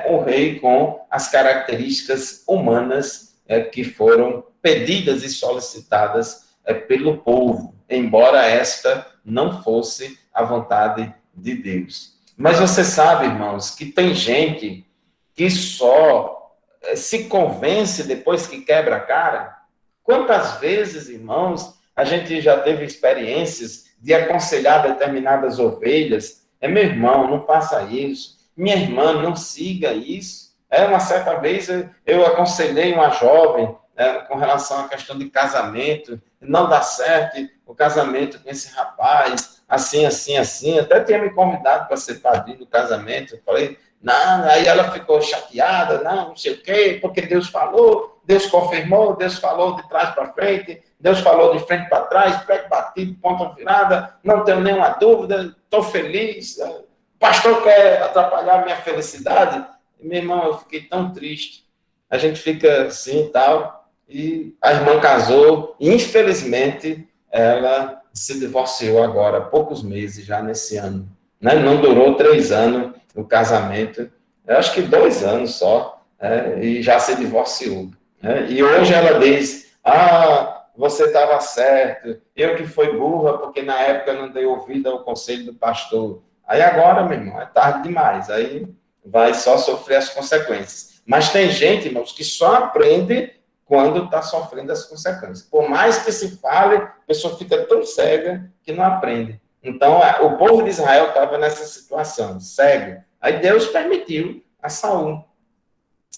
o rei com as características humanas que foram pedidas e solicitadas pelo povo, embora esta não fosse a vontade de Deus. Mas você sabe, irmãos, que tem gente que só se convence depois que quebra a cara? Quantas vezes, irmãos, a gente já teve experiências de aconselhar determinadas ovelhas? Meu irmão, não faça isso. Minha irmã, não siga isso. Uma certa vez eu aconselhei uma jovem com relação à questão de casamento. Não dá certo o casamento com esse rapaz, assim, assim, assim. Até tinha me convidado para ser padrinho do casamento. Eu falei, não, aí ela ficou chateada, não sei o quê, porque Deus falou, Deus confirmou, Deus falou de trás para frente, Deus falou de frente para trás, pé batido, ponta virada, não tenho nenhuma dúvida, estou feliz, o pastor quer atrapalhar a minha felicidade. E, meu irmão, eu fiquei tão triste. A gente fica assim e tal, e a irmã casou, e infelizmente ela se divorciou agora, há poucos meses, já nesse ano. Não durou 3 anos o casamento, eu acho que 2 anos só, e já se divorciou. E hoje ela diz, você estava certo, eu que fui burra, porque na época eu não dei ouvido ao conselho do pastor. Aí agora, meu irmão, é tarde demais, aí vai só sofrer as consequências. Mas tem gente, irmãos, que só aprende quando está sofrendo as consequências. Por mais que se fale, a pessoa fica tão cega que não aprende. Então, o povo de Israel estava nessa situação, cego. Aí Deus permitiu a Saul.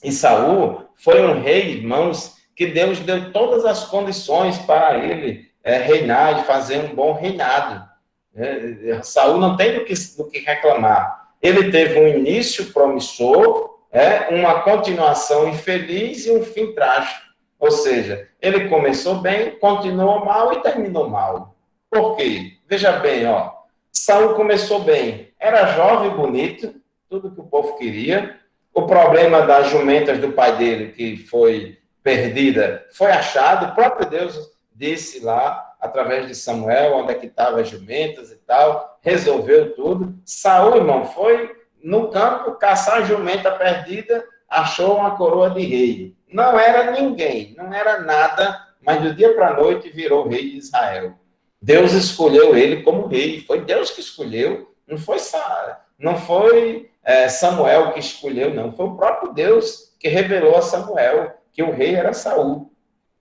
E Saul foi um rei, irmãos, que Deus deu todas as condições para ele reinar e fazer um bom reinado. Saul não tem do que reclamar. Ele teve um início promissor, uma continuação infeliz e um fim trágico. Ou seja, ele começou bem, continuou mal e terminou mal. Por quê? Veja bem, Saul começou bem, era jovem, bonito, tudo que o povo queria. O problema das jumentas do pai dele, que foi perdida, foi achado. O próprio Deus disse lá, através de Samuel, onde é que estavam as jumentas e tal, resolveu tudo. Saul, irmão, foi no campo caçar a jumenta perdida, achou uma coroa de rei. Não era ninguém, não era nada, mas do dia para a noite virou rei de Israel. Deus escolheu ele como rei, foi Deus que escolheu, não foi Samuel que escolheu, não, foi o próprio Deus que revelou a Samuel que o rei era Saul.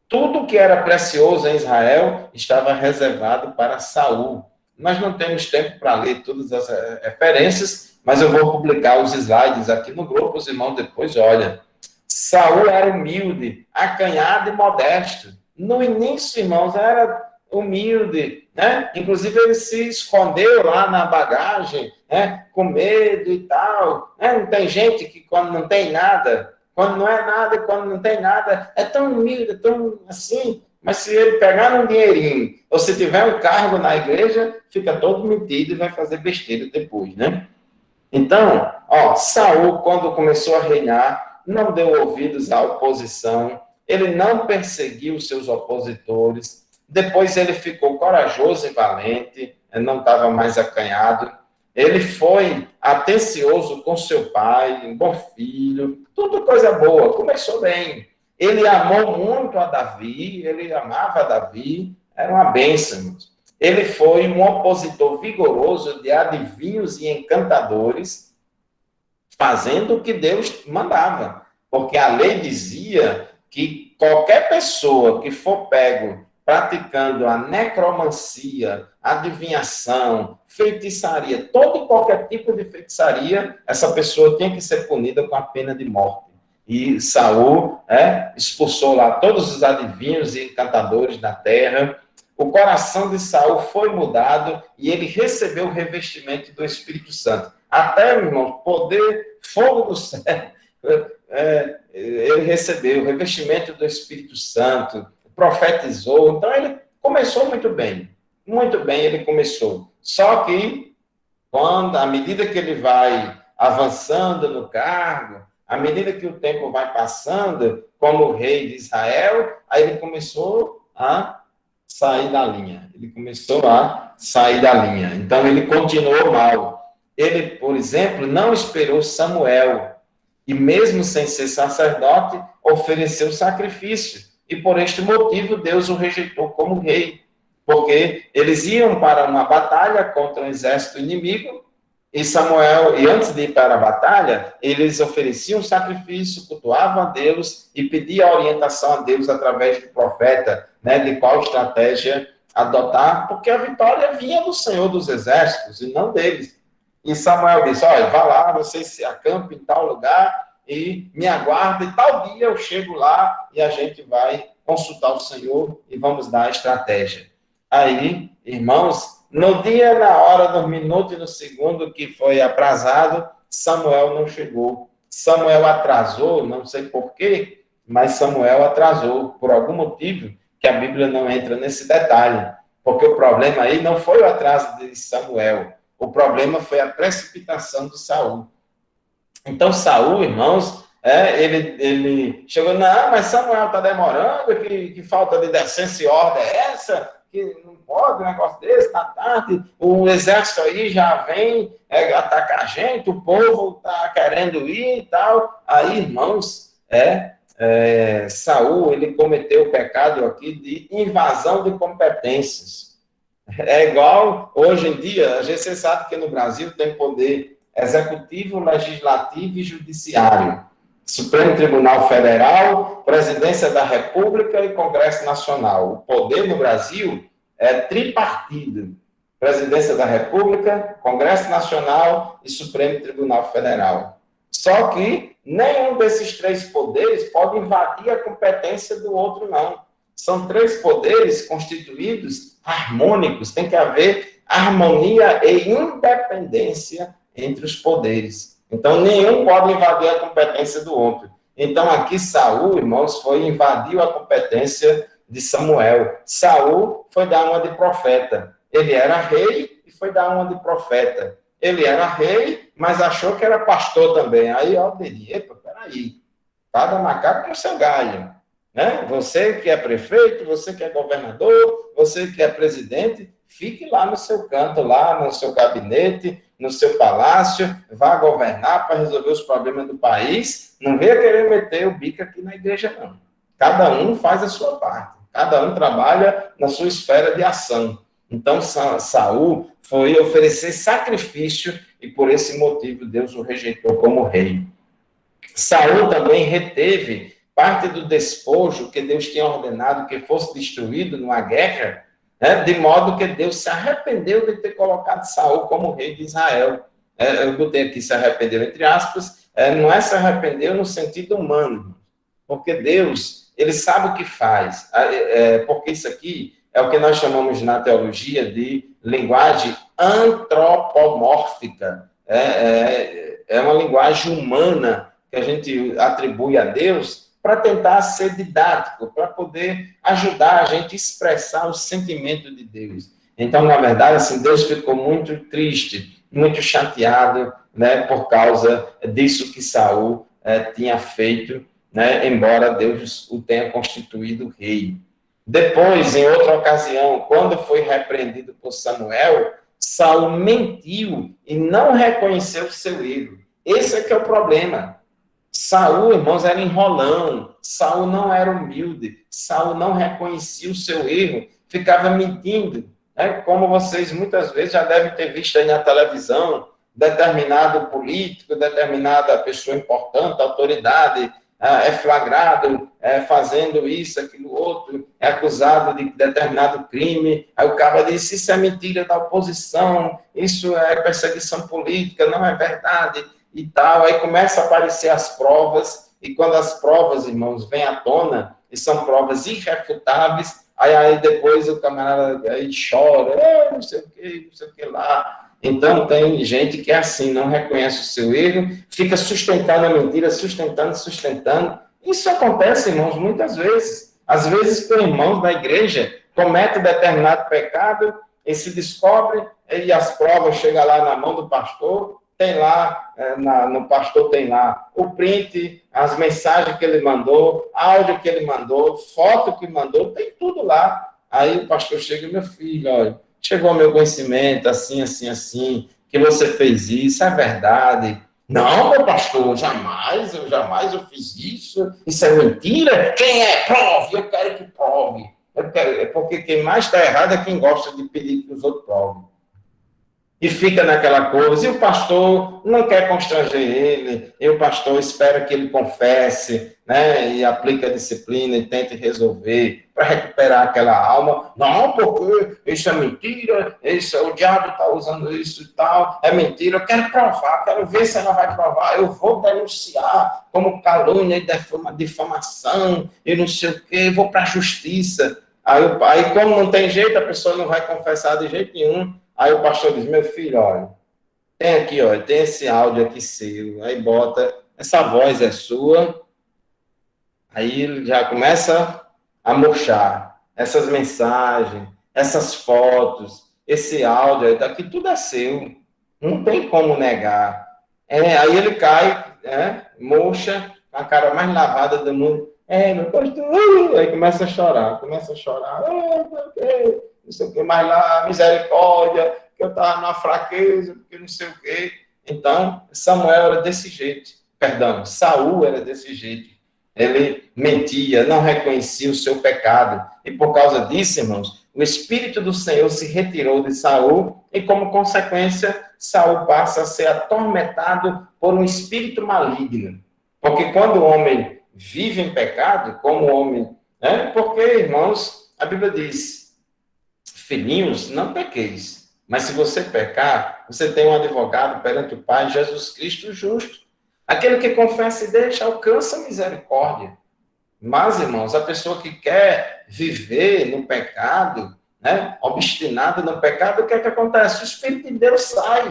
Tudo que era precioso em Israel estava reservado para Saul. Nós não temos tempo para ler todas as referências, mas eu vou publicar os slides aqui no grupo, os irmãos depois olham. Saul era humilde, acanhado e modesto. No início, irmãos, era humilde, né? Inclusive ele se escondeu lá na bagagem, né? Com medo e tal. Não tem gente que quando não tem nada, quando não é nada e quando não tem nada, é tão humilde, é tão assim. Mas se ele pegar um dinheirinho, ou se tiver um cargo na igreja, fica todo metido e vai fazer besteira depois, né? Então, Saul, quando começou a reinar, não deu ouvidos à oposição, ele não perseguiu os seus opositores, depois ele ficou corajoso e valente, não estava mais acanhado, ele foi atencioso com seu pai, um bom filho, tudo coisa boa, começou bem. Ele amou muito a Davi, ele amava Davi, era uma bênção. Ele foi um opositor vigoroso de adivinhos e encantadores, fazendo o que Deus mandava. Porque a lei dizia que qualquer pessoa que for pego praticando a necromancia, adivinhação, feitiçaria, todo e qualquer tipo de feitiçaria, essa pessoa tinha que ser punida com a pena de morte. E Saul expulsou lá todos os adivinhos e encantadores da terra. O coração de Saul foi mudado e ele recebeu o revestimento do Espírito Santo. Até, irmão, poder, fogo do céu, ele recebeu o revestimento do Espírito Santo, profetizou. Então, ele começou muito bem ele começou. Só que, à medida que ele vai avançando no cargo, à medida que o tempo vai passando, como rei de Israel, aí ele começou a sair da linha. Então, ele continuou mal. Ele, por exemplo, não esperou Samuel. E mesmo sem ser sacerdote, ofereceu sacrifício. E por este motivo, Deus o rejeitou como rei. Porque eles iam para uma batalha contra um exército inimigo, e antes de ir para a batalha, eles ofereciam sacrifício, cultuavam a Deus e pediam orientação a Deus através do profeta, de qual estratégia adotar, porque a vitória vinha do Senhor dos Exércitos e não deles. E Samuel disse, olha, vá lá, vocês se acampem em tal lugar e me aguardem, tal dia eu chego lá e a gente vai consultar o Senhor e vamos dar a estratégia. Aí, irmãos, no dia, na hora, no minuto e no segundo que foi aprazado, Samuel não chegou. Samuel atrasou, não sei porquê, mas Samuel atrasou por algum motivo que a Bíblia não entra nesse detalhe. Porque o problema aí não foi o atraso de Samuel, o problema foi a precipitação de Saul. Então, Saul, irmãos, ele chegou, não, mas Samuel está demorando, que falta de decência e ordem é essa? Que não pode um negócio desse, tá tarde, o exército aí já vem atacar a gente, o povo está querendo ir e tal. Aí, irmãos, Saul, ele cometeu o pecado aqui de invasão de competências. É igual, hoje em dia, a gente sabe que no Brasil tem poder executivo, legislativo e judiciário. Supremo Tribunal Federal, Presidência da República e Congresso Nacional. O poder no Brasil é tripartido. Presidência da República, Congresso Nacional e Supremo Tribunal Federal. Só que nenhum desses três poderes pode invadir a competência do outro, não. São três poderes constituídos harmônicos, tem que haver harmonia e independência entre os poderes. Então, nenhum pode invadir a competência do outro. Então, aqui, Saul, irmãos, invadiu a competência de Samuel. Saul foi dar uma de profeta. Ele era rei e foi dar uma de profeta. Ele era rei, mas achou que era pastor também. Aí, epa, peraí, cada macaco com seu galho. Né? Você que é prefeito, você que é governador, você que é presidente, fique lá no seu canto, lá no seu gabinete, no seu palácio, vá governar para resolver os problemas do país, não venha querer meter o bico aqui na igreja, não. Cada um faz a sua parte, cada um trabalha na sua esfera de ação. Então, Saul foi oferecer sacrifício e por esse motivo Deus o rejeitou como rei. Saul também reteve parte do despojo que Deus tinha ordenado que fosse destruído numa guerra, de modo que Deus se arrependeu de ter colocado Saul como rei de Israel. Eu botei aqui se arrependeu entre aspas, não é se arrependeu no sentido humano, porque Deus, ele sabe o que faz, porque isso aqui é o que nós chamamos na teologia de linguagem antropomórfica, é uma linguagem humana, que a gente atribui a Deus para tentar ser didático, para poder ajudar a gente a expressar o sentimento de Deus. Então, na verdade, assim, Deus ficou muito triste, muito chateado, né, por causa disso que Saul tinha feito, né, embora Deus o tenha constituído rei. Depois, em outra ocasião, quando foi repreendido por Samuel, Saul mentiu e não reconheceu o seu erro. Esse é que é o problema. Saul, irmãos, era enrolão. Saul não era humilde. Saul não reconhecia o seu erro. Ficava mentindo. Né? Como vocês muitas vezes já devem ter visto aí na televisão, determinado político, determinada pessoa importante, autoridade, é flagrado fazendo isso, aquilo, outro, é acusado de determinado crime, aí o cara diz, isso é mentira da oposição, isso é perseguição política, não é verdade, e tal, aí começa a aparecer as provas, e quando as provas, irmãos, vêm à tona, e são provas irrefutáveis, aí depois o camarada aí chora, não sei o que lá. Então, tem gente que é assim, não reconhece o seu erro, fica sustentando a mentira, sustentando. Isso acontece, irmãos, muitas vezes. Às vezes, com irmãos da igreja, comete determinado pecado e se descobre, e as provas chegam lá na mão do pastor, tem lá, no pastor tem lá o print, as mensagens que ele mandou, áudio que ele mandou, foto que mandou, tem tudo lá. Aí o pastor chega, meu filho, olha, chegou ao meu conhecimento, assim, que você fez isso, é verdade. Não, meu pastor, jamais eu fiz isso. Isso é mentira. Quem é? Prove, eu quero que prove. Porque quem mais está errado é quem gosta de pedir que os outros provem. E fica naquela coisa, e o pastor não quer constranger ele, e o pastor espera que ele confesse, né, e aplique a disciplina e tente resolver, para recuperar aquela alma. Não, porque isso é mentira, o diabo está usando isso e tal, é mentira, eu quero provar, quero ver se ela vai provar, eu vou denunciar como calúnia e difamação, e não sei o quê, vou para a justiça. Aí, como não tem jeito, a pessoa não vai confessar de jeito nenhum. Aí o pastor diz, meu filho, olha, tem aqui, olha, tem esse áudio aqui seu, aí bota, essa voz é sua, aí ele já começa a murchar, essas mensagens, essas fotos, esse áudio, aí daqui tudo é seu, não tem como negar. Aí ele cai, murcha, a cara mais lavada do mundo, meu pastor, aí começa a chorar, não sei o que mais lá, misericórdia, que eu estava numa fraqueza, porque não sei o quê. Então, Samuel era desse jeito. Saul era desse jeito. Ele mentia, não reconhecia o seu pecado. E por causa disso, irmãos, o Espírito do Senhor se retirou de Saul e, como consequência, Saul passa a ser atormentado por um espírito maligno. Porque quando o homem vive em pecado, como o homem... Porque, irmãos, a Bíblia diz... Filhinhos, não pequeis, mas se você pecar, você tem um advogado perante o Pai, Jesus Cristo justo. Aquele que confessa e deixa, alcança misericórdia. Mas, irmãos, a pessoa que quer viver no pecado, obstinada no pecado, o que é que acontece? O Espírito de Deus sai.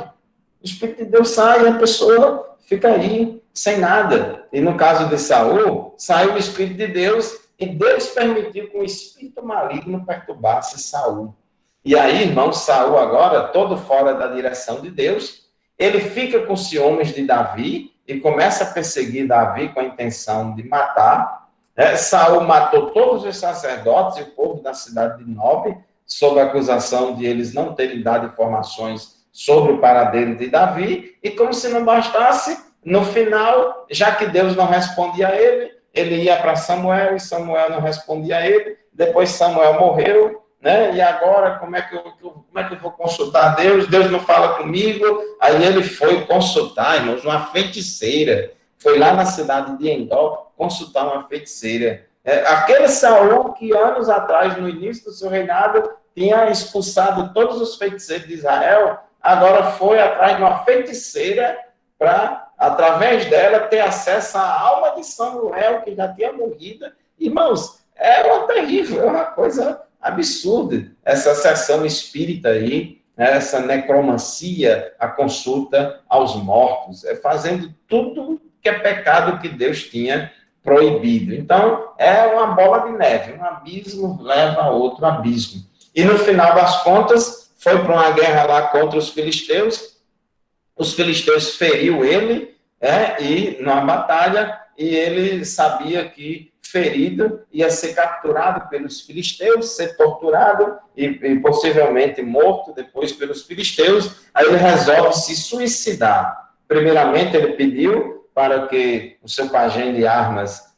O Espírito de Deus sai e a pessoa fica aí, sem nada. E no caso de Saul, saiu o Espírito de Deus e Deus permitiu que o espírito maligno perturbasse Saul. E aí, irmão, Saul agora, todo fora da direção de Deus, ele fica com ciúmes de Davi e começa a perseguir Davi com a intenção de matar. Saul matou todos os sacerdotes e o povo da cidade de Nob, sob a acusação de eles não terem dado informações sobre o paradeiro de Davi, e como se não bastasse, no final, já que Deus não respondia a ele, ele ia para Samuel, e Samuel não respondia a ele, depois Samuel morreu, e agora, como é que eu vou consultar Deus? Deus não fala comigo. Aí ele foi consultar, irmãos, uma feiticeira. Foi lá na cidade de Endor consultar uma feiticeira. Aquele Saul que anos atrás, no início do seu reinado, tinha expulsado todos os feiticeiros de Israel, agora foi atrás de uma feiticeira para, através dela, ter acesso à alma de Samuel, que já tinha morrido. Irmãos, é uma terrível, é uma coisa absurda, essa sessão espírita aí, essa necromancia, a consulta aos mortos, fazendo tudo que é pecado que Deus tinha proibido. Então, é uma bola de neve, um abismo leva a outro abismo. E no final das contas, foi para uma guerra lá contra os filisteus feriu ele, e numa batalha, e ele sabia que ferido ia ser capturado pelos filisteus, ser torturado e possivelmente morto depois pelos filisteus. Aí ele resolve se suicidar. Primeiramente, ele pediu para que o seu pajem de armas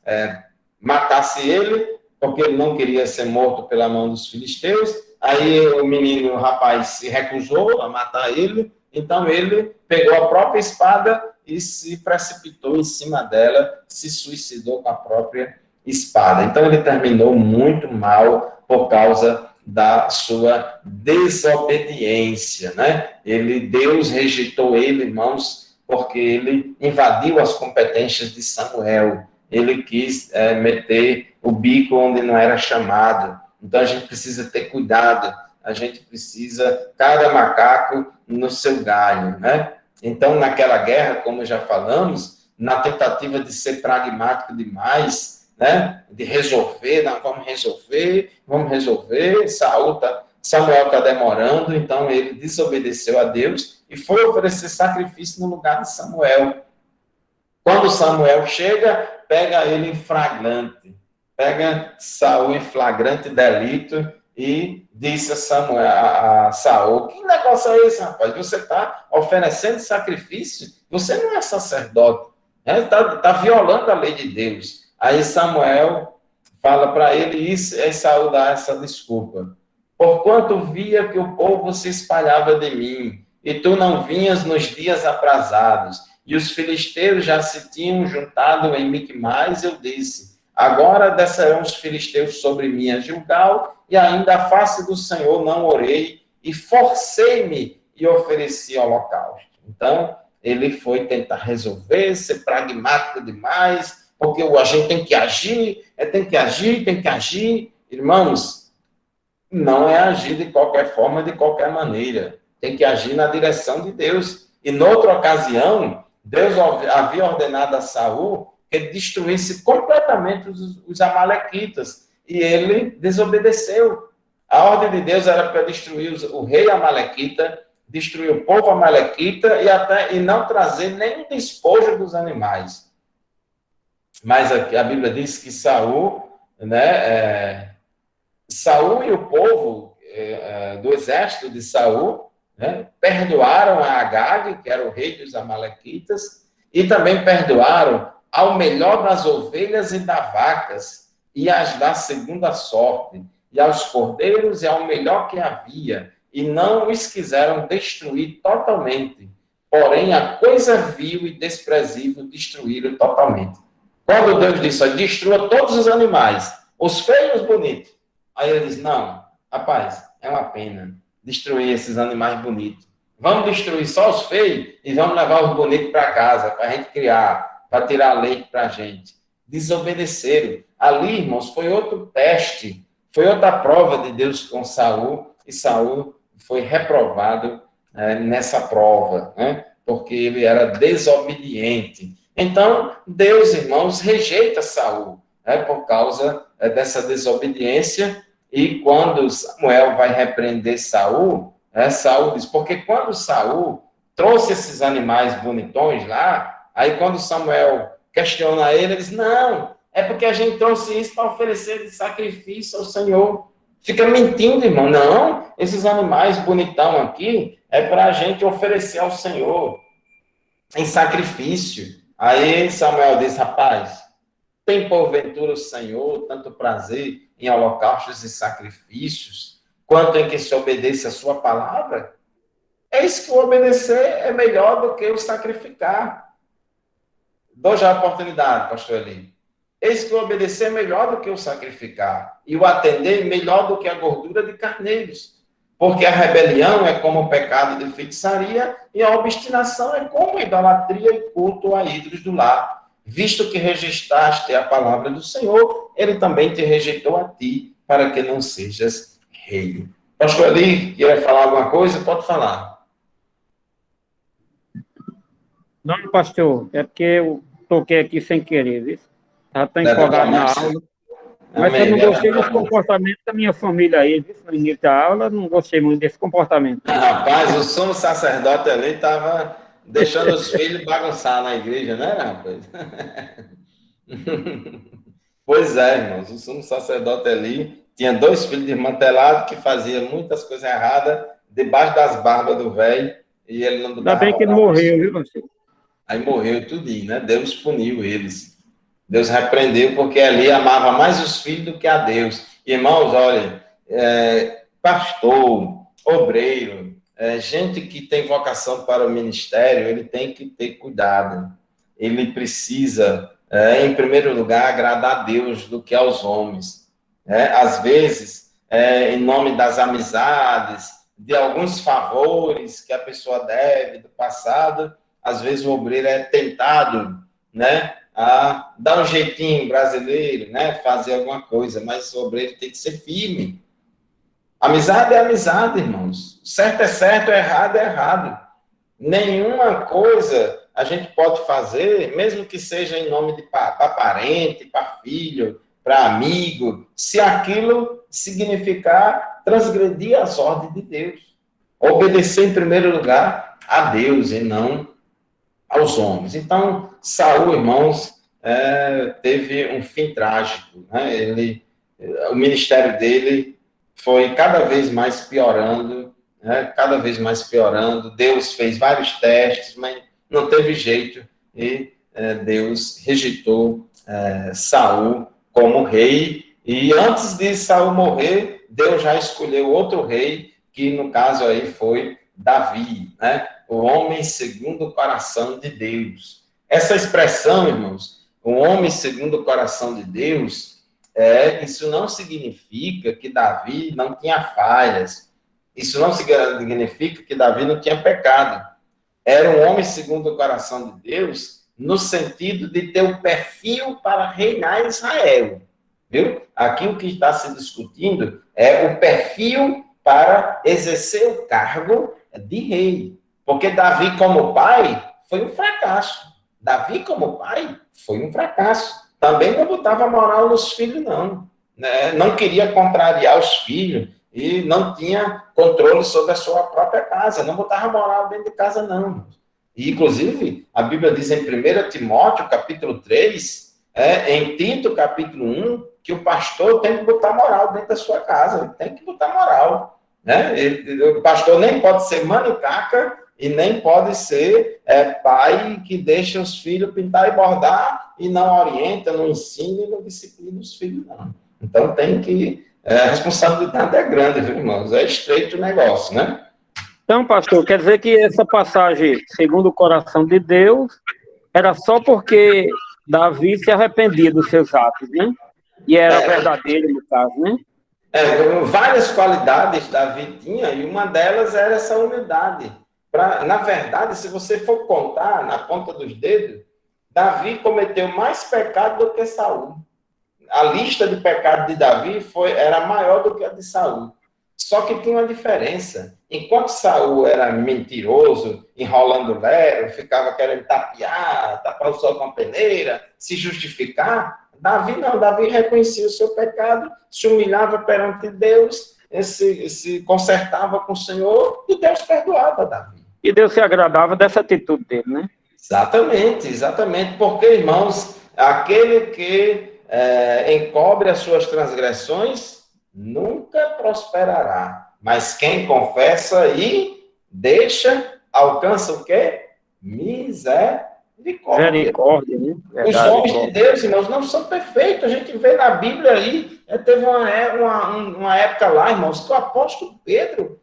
matasse ele, porque ele não queria ser morto pela mão dos filisteus. Aí o rapaz, se recusou a matar ele, então ele pegou a própria espada e se precipitou em cima dela, se suicidou com a própria espada. Então ele terminou muito mal por causa da sua desobediência, né? Deus rejeitou ele, irmãos, porque ele invadiu as competências de Samuel. Ele quis meter o bico onde não era chamado. Então a gente precisa ter cuidado. A gente precisa, cada macaco no seu galho, né? Então, naquela guerra, como já falamos, na tentativa de ser pragmático demais, né? De resolver, não, vamos resolver, Samuel está demorando, então ele desobedeceu a Deus e foi oferecer sacrifício no lugar de Samuel. Quando Samuel chega, pega ele em flagrante, pega Saul em flagrante delito, e disse a Saul: que negócio é esse, rapaz? Você está oferecendo sacrifício? Você não é sacerdote. Está violando a lei de Deus. Aí Samuel fala para ele isso, e Saul dá essa desculpa. Porquanto via que o povo se espalhava de mim, e tu não vinhas nos dias aprazados, e os filisteus já se tinham juntado em Miquimais, eu disse: agora descerão os filisteus sobre mim a Gilgal, e ainda a face do Senhor não orei, e forcei-me e ofereci holocausto. Então, ele foi tentar resolver, ser pragmático demais, porque a gente tem que agir, tem que agir. Irmãos, não é agir de qualquer forma, de qualquer maneira. Tem que agir na direção de Deus. E noutra ocasião, Deus havia ordenado a Saul que ele destruísse completamente os amalequitas. E ele desobedeceu. A ordem de Deus era para destruir o rei amalequita, destruir o povo amalequita e não trazer nenhum despojo dos animais. Mas a Bíblia diz que Saul, Saul e o povo do exército de Saul, perdoaram a Agag, que era o rei dos amalequitas, e também perdoaram ao melhor das ovelhas e das vacas, e as da segunda sorte, e aos cordeiros, e ao melhor que havia, e não os quiseram destruir totalmente. Porém, a coisa vil e desprezível destruíram totalmente. Quando Deus disse: destrua todos os animais, os feios e os bonitos. Aí ele diz: não, rapaz, é uma pena destruir esses animais bonitos. Vamos destruir só os feios e vamos levar os bonitos para casa, para a gente criar, para tirar leite para a gente. Desobedeceram. Ali, irmãos, foi outro teste, foi outra prova de Deus com Saul, e Saul foi reprovado nessa prova, porque ele era desobediente. Então, Deus, irmãos, rejeita Saul, por causa dessa desobediência, e quando Samuel vai repreender Saul, Saul diz, porque quando Saul trouxe esses animais bonitões lá, aí quando Samuel questiona ele diz: não, é porque a gente trouxe isso para oferecer de sacrifício ao Senhor. Fica mentindo, irmão. Não, esses animais bonitão aqui é para a gente oferecer ao Senhor em sacrifício. Aí Samuel diz: rapaz, tem porventura o Senhor tanto prazer em holocaustos e sacrifícios, quanto em que se obedeça a sua palavra? Eis que o obedecer é melhor do que o sacrificar. Dou já a oportunidade, pastor Eli. Eis que o obedecer é melhor do que o sacrificar, e o atender melhor do que a gordura de carneiros. Porque a rebelião é como o pecado de feitiçaria, e a obstinação é como a idolatria e culto a ídolos do lar. Visto que rejeitaste a palavra do Senhor, ele também te rejeitou a ti, para que não sejas rei. Pastor Eli, quer falar alguma coisa? Pode falar. Não, pastor, é porque toquei aqui sem querer, viu? Estava tão Leva pra empolgado na mais. aula. Mas eu Amém. não Leva gostei pra desse comportamento da minha família aí, viu? No início da aula, não gostei muito desse comportamento. Rapaz, o sumo sacerdote ali estava deixando os filhos bagunçar na igreja, né, rapaz? Pois é, irmãos, o sumo sacerdote ali tinha dois filhos desmantelados que faziam muitas coisas erradas debaixo das barbas do velho e ele não Ainda botava bem que ele moral para os morreu, viu, filhos. pastor? Aí morreu tudinho, né? Deus puniu eles. Deus repreendeu porque ali amava mais os filhos do que a Deus. Irmãos, olha, pastor, obreiro, gente que tem vocação para o ministério, ele tem que ter cuidado. Ele precisa, em primeiro lugar, agradar a Deus do que aos homens. Às vezes, em nome das amizades, de alguns favores que a pessoa deve do passado, às vezes o obreiro é tentado, né, a dar um jeitinho brasileiro, né, fazer alguma coisa, mas o obreiro tem que ser firme. Amizade é amizade, irmãos. Certo é certo, errado é errado. Nenhuma coisa a gente pode fazer, mesmo que seja em nome de para parente, para filho, para amigo, se aquilo significar transgredir as ordens de Deus. Obedecer em primeiro lugar a Deus e não aos homens. Então, Saul, irmãos, teve um fim trágico, né? O ministério dele foi cada vez mais piorando, né? Cada vez mais piorando. Deus fez vários testes, mas não teve jeito e Deus rejeitou Saul como rei. E antes de Saul morrer, Deus já escolheu outro rei, que no caso aí foi Davi, né? O homem segundo o coração de Deus. Essa expressão, irmãos, o homem segundo o coração de Deus, isso não significa que Davi não tinha falhas. Isso não significa que Davi não tinha pecado. Era um homem segundo o coração de Deus, no sentido de ter o perfil para reinar em Israel. Viu? Aqui o que está se discutindo é o perfil para exercer o cargo de rei. Porque Davi, como pai, foi um fracasso. Davi, como pai, foi um fracasso. Também não botava moral nos filhos, não. Não queria contrariar os filhos e não tinha controle sobre a sua própria casa. Não botava moral dentro de casa, não. E, inclusive, a Bíblia diz em 1 Timóteo, capítulo 3, em Tito, capítulo 1, que o pastor tem que botar moral dentro da sua casa. Ele tem que botar moral. Né? O pastor nem pode ser manicaca e nem pode ser pai que deixa os filhos pintar e bordar e não orienta, não ensina e não disciplina os filhos, não. Então tem que... a responsabilidade é grande, viu, irmãos? É estreito o negócio, né? Então, pastor, quer dizer que essa passagem, segundo o coração de Deus, era só porque Davi se arrependia dos seus atos, né? E era verdadeiro, no caso, né? Várias qualidades Davi tinha, e uma delas era essa humildade. Na verdade, se você for contar na ponta dos dedos, Davi cometeu mais pecado do que Saul. A lista de pecados de Davi era maior do que a de Saul. Só que tinha uma diferença. Enquanto Saul era mentiroso, enrolando lero, ficava querendo tapar o sol com a peneira, se justificar, Davi não. Davi reconhecia o seu pecado, se humilhava perante Deus, se consertava com o Senhor e Deus perdoava Davi. E Deus se agradava dessa atitude dele, né? Exatamente, exatamente. Porque, irmãos, aquele que encobre as suas transgressões nunca prosperará. Mas quem confessa e deixa, alcança o quê? Misericórdia. Misericórdia, né? Os Verdade, homens de Deus, irmãos, não são perfeitos. A gente vê na Bíblia aí, teve uma época lá, irmãos, que o apóstolo Pedro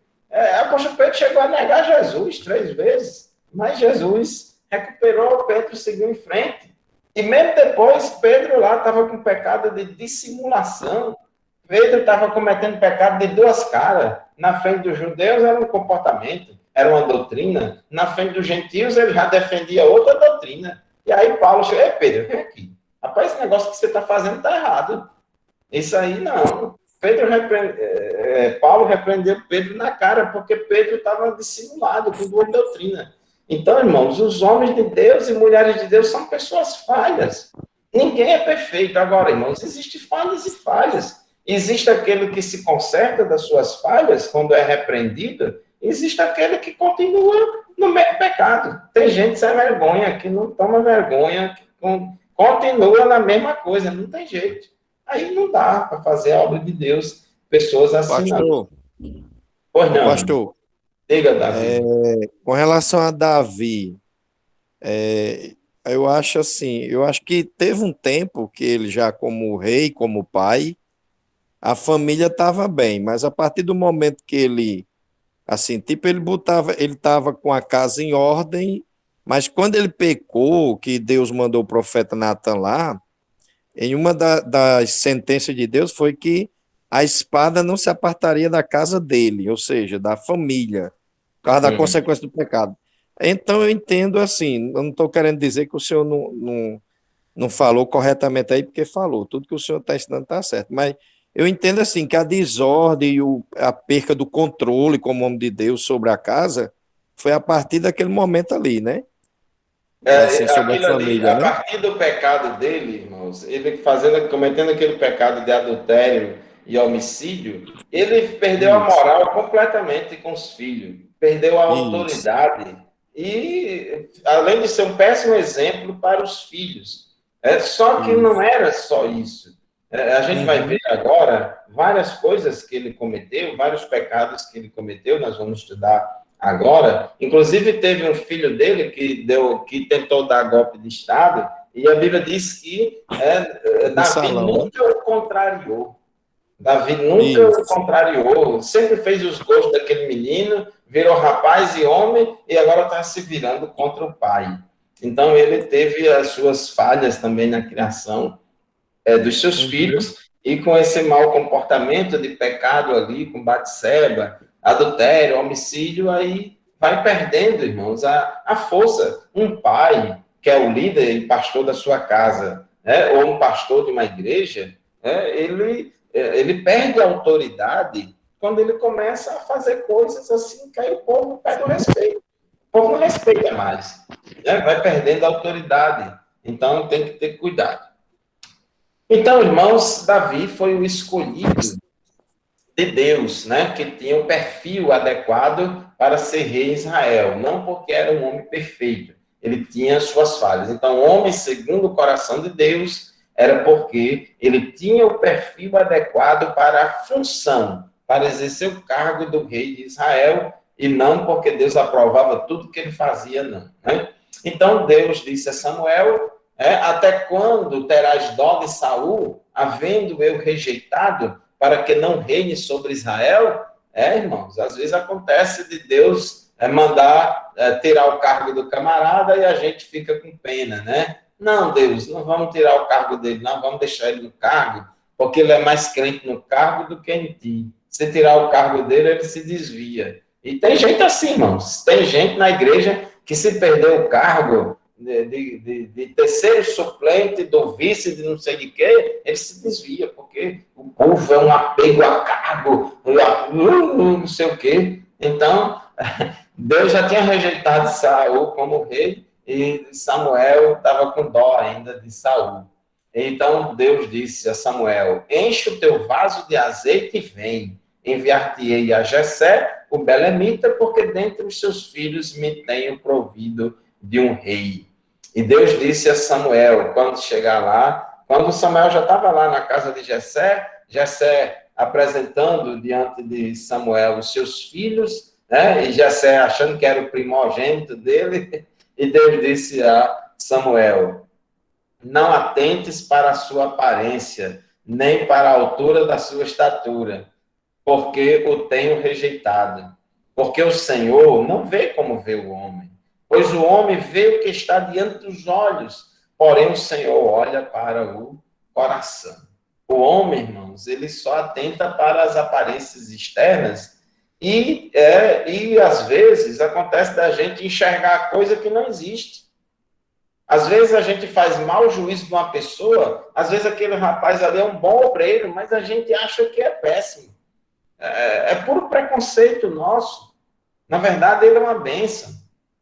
chegou a negar Jesus 3 vezes, mas Jesus recuperou, Pedro seguiu em frente. E mesmo depois, Pedro lá estava com pecado de dissimulação. Pedro estava cometendo pecado de 2 caras. Na frente dos judeus era um comportamento, era uma doutrina. Na frente dos gentios ele já defendia outra doutrina. E aí Paulo chegou, Pedro, vem aqui. Rapaz, esse negócio que você está fazendo está errado. Isso aí não. Paulo repreendeu Pedro na cara, porque Pedro estava dissimulado com 2 doutrinas. Então, irmãos, os homens de Deus e mulheres de Deus são pessoas falhas. Ninguém é perfeito. Agora, irmãos, existem falhas e falhas. Existe aquele que se conserta das suas falhas quando é repreendido, existe aquele que continua no mesmo pecado. Tem gente sem vergonha, que não toma vergonha, que continua na mesma coisa, não tem jeito. Aí não dá para fazer a obra de Deus, pessoas assim. Pastor, Pois não, pastor, diga, Davi. com relação a Davi, eu acho assim, eu acho que teve um tempo que ele já como rei, como pai, a família estava bem, mas a partir do momento que ele, assim, tipo, ele estava com a casa em ordem, mas quando ele pecou, que Deus mandou o profeta Natan lá, em uma das sentenças de Deus foi que a espada não se apartaria da casa dele, ou seja, da família, por causa da consequência do pecado. Então eu entendo assim, eu não estou querendo dizer que o senhor não falou corretamente aí, porque falou, tudo que o senhor está ensinando está certo, mas eu entendo assim, que a desordem e a perca do controle como homem de Deus sobre a casa foi a partir daquele momento ali, né? Assim, sobre a Aquilo ali, família, a né? partir do pecado dele, irmãos, ele cometendo aquele pecado de adultério e homicídio, ele perdeu a Isso, moral completamente com os filhos, perdeu a isso. autoridade e, além de ser um péssimo exemplo para os filhos. Só que não Isso. era só isso. A gente vai ver Uhum. agora várias coisas que ele cometeu, vários pecados que ele cometeu, nós vamos estudar agora. Inclusive, teve um filho dele que tentou dar golpe de Estado, e a Bíblia diz que Davi Salão, né? nunca o contrariou. Davi nunca o Isso. contrariou, sempre fez os gostos daquele menino, virou rapaz e homem, e agora está se virando contra o pai. Então, ele teve as suas falhas também na criação dos seus Uhum. filhos, e com esse mau comportamento de pecado ali, com Batseba, adultério, homicídio, aí vai perdendo, irmãos, a força. Um pai, que é o líder e pastor da sua casa, ou um pastor de uma igreja, ele perde a autoridade quando ele começa a fazer coisas assim, que aí o povo perde o respeito. O povo não respeita mais, vai perdendo a autoridade. Então tem que ter cuidado. Então, irmãos, Davi foi o escolhido de Deus, né, que tinha o perfil adequado para ser rei em Israel, não porque era um homem perfeito, ele tinha suas falhas. Então, homem segundo o coração de Deus era porque ele tinha o perfil adequado para a função, para exercer o cargo do rei de Israel, e não porque Deus aprovava tudo que ele fazia, não. Né? Então, Deus disse a Samuel: até quando terás dó de Saul, havendo eu rejeitado, para que não reine sobre Israel? Irmãos, às vezes acontece de Deus mandar tirar o cargo do camarada e a gente fica com pena, né? Não, Deus, não vamos tirar o cargo dele, não, vamos deixar ele no cargo, porque ele é mais crente no cargo do que em ti. Se tirar o cargo dele, ele se desvia. E tem gente assim, irmãos, tem gente na igreja que se perdeu o cargo de terceiro suplente, do vice, de não sei de quê, ele se desvia, porque o povo é um apego a cargo, não sei o quê. Então, Deus já tinha rejeitado Saul como rei, e Samuel estava com dó ainda de Saul. Então, Deus disse a Samuel: enche o teu vaso de azeite e vem. Enviar-te-ei a Jessé, o belemita, porque dentre os seus filhos me tenho provido de um rei. E Deus disse a Samuel, quando chegar lá, quando Samuel já estava lá na casa de Jessé, Jessé apresentando diante de Samuel os seus filhos, né? E Jessé achando que era o primogênito dele, e Deus disse a Samuel: não atentes para a sua aparência, nem para a altura da sua estatura, porque o tenho rejeitado. Porque o Senhor não vê como vê o homem, pois o homem vê o que está diante dos olhos, porém o Senhor olha para o coração. O homem, irmãos, ele só atenta para as aparências externas e às vezes acontece da gente enxergar coisa que não existe. Às vezes a gente faz mau juízo de uma pessoa, às vezes aquele rapaz ali é um bom obreiro, mas a gente acha que é péssimo. É puro preconceito nosso. Na verdade, ele é uma bênção.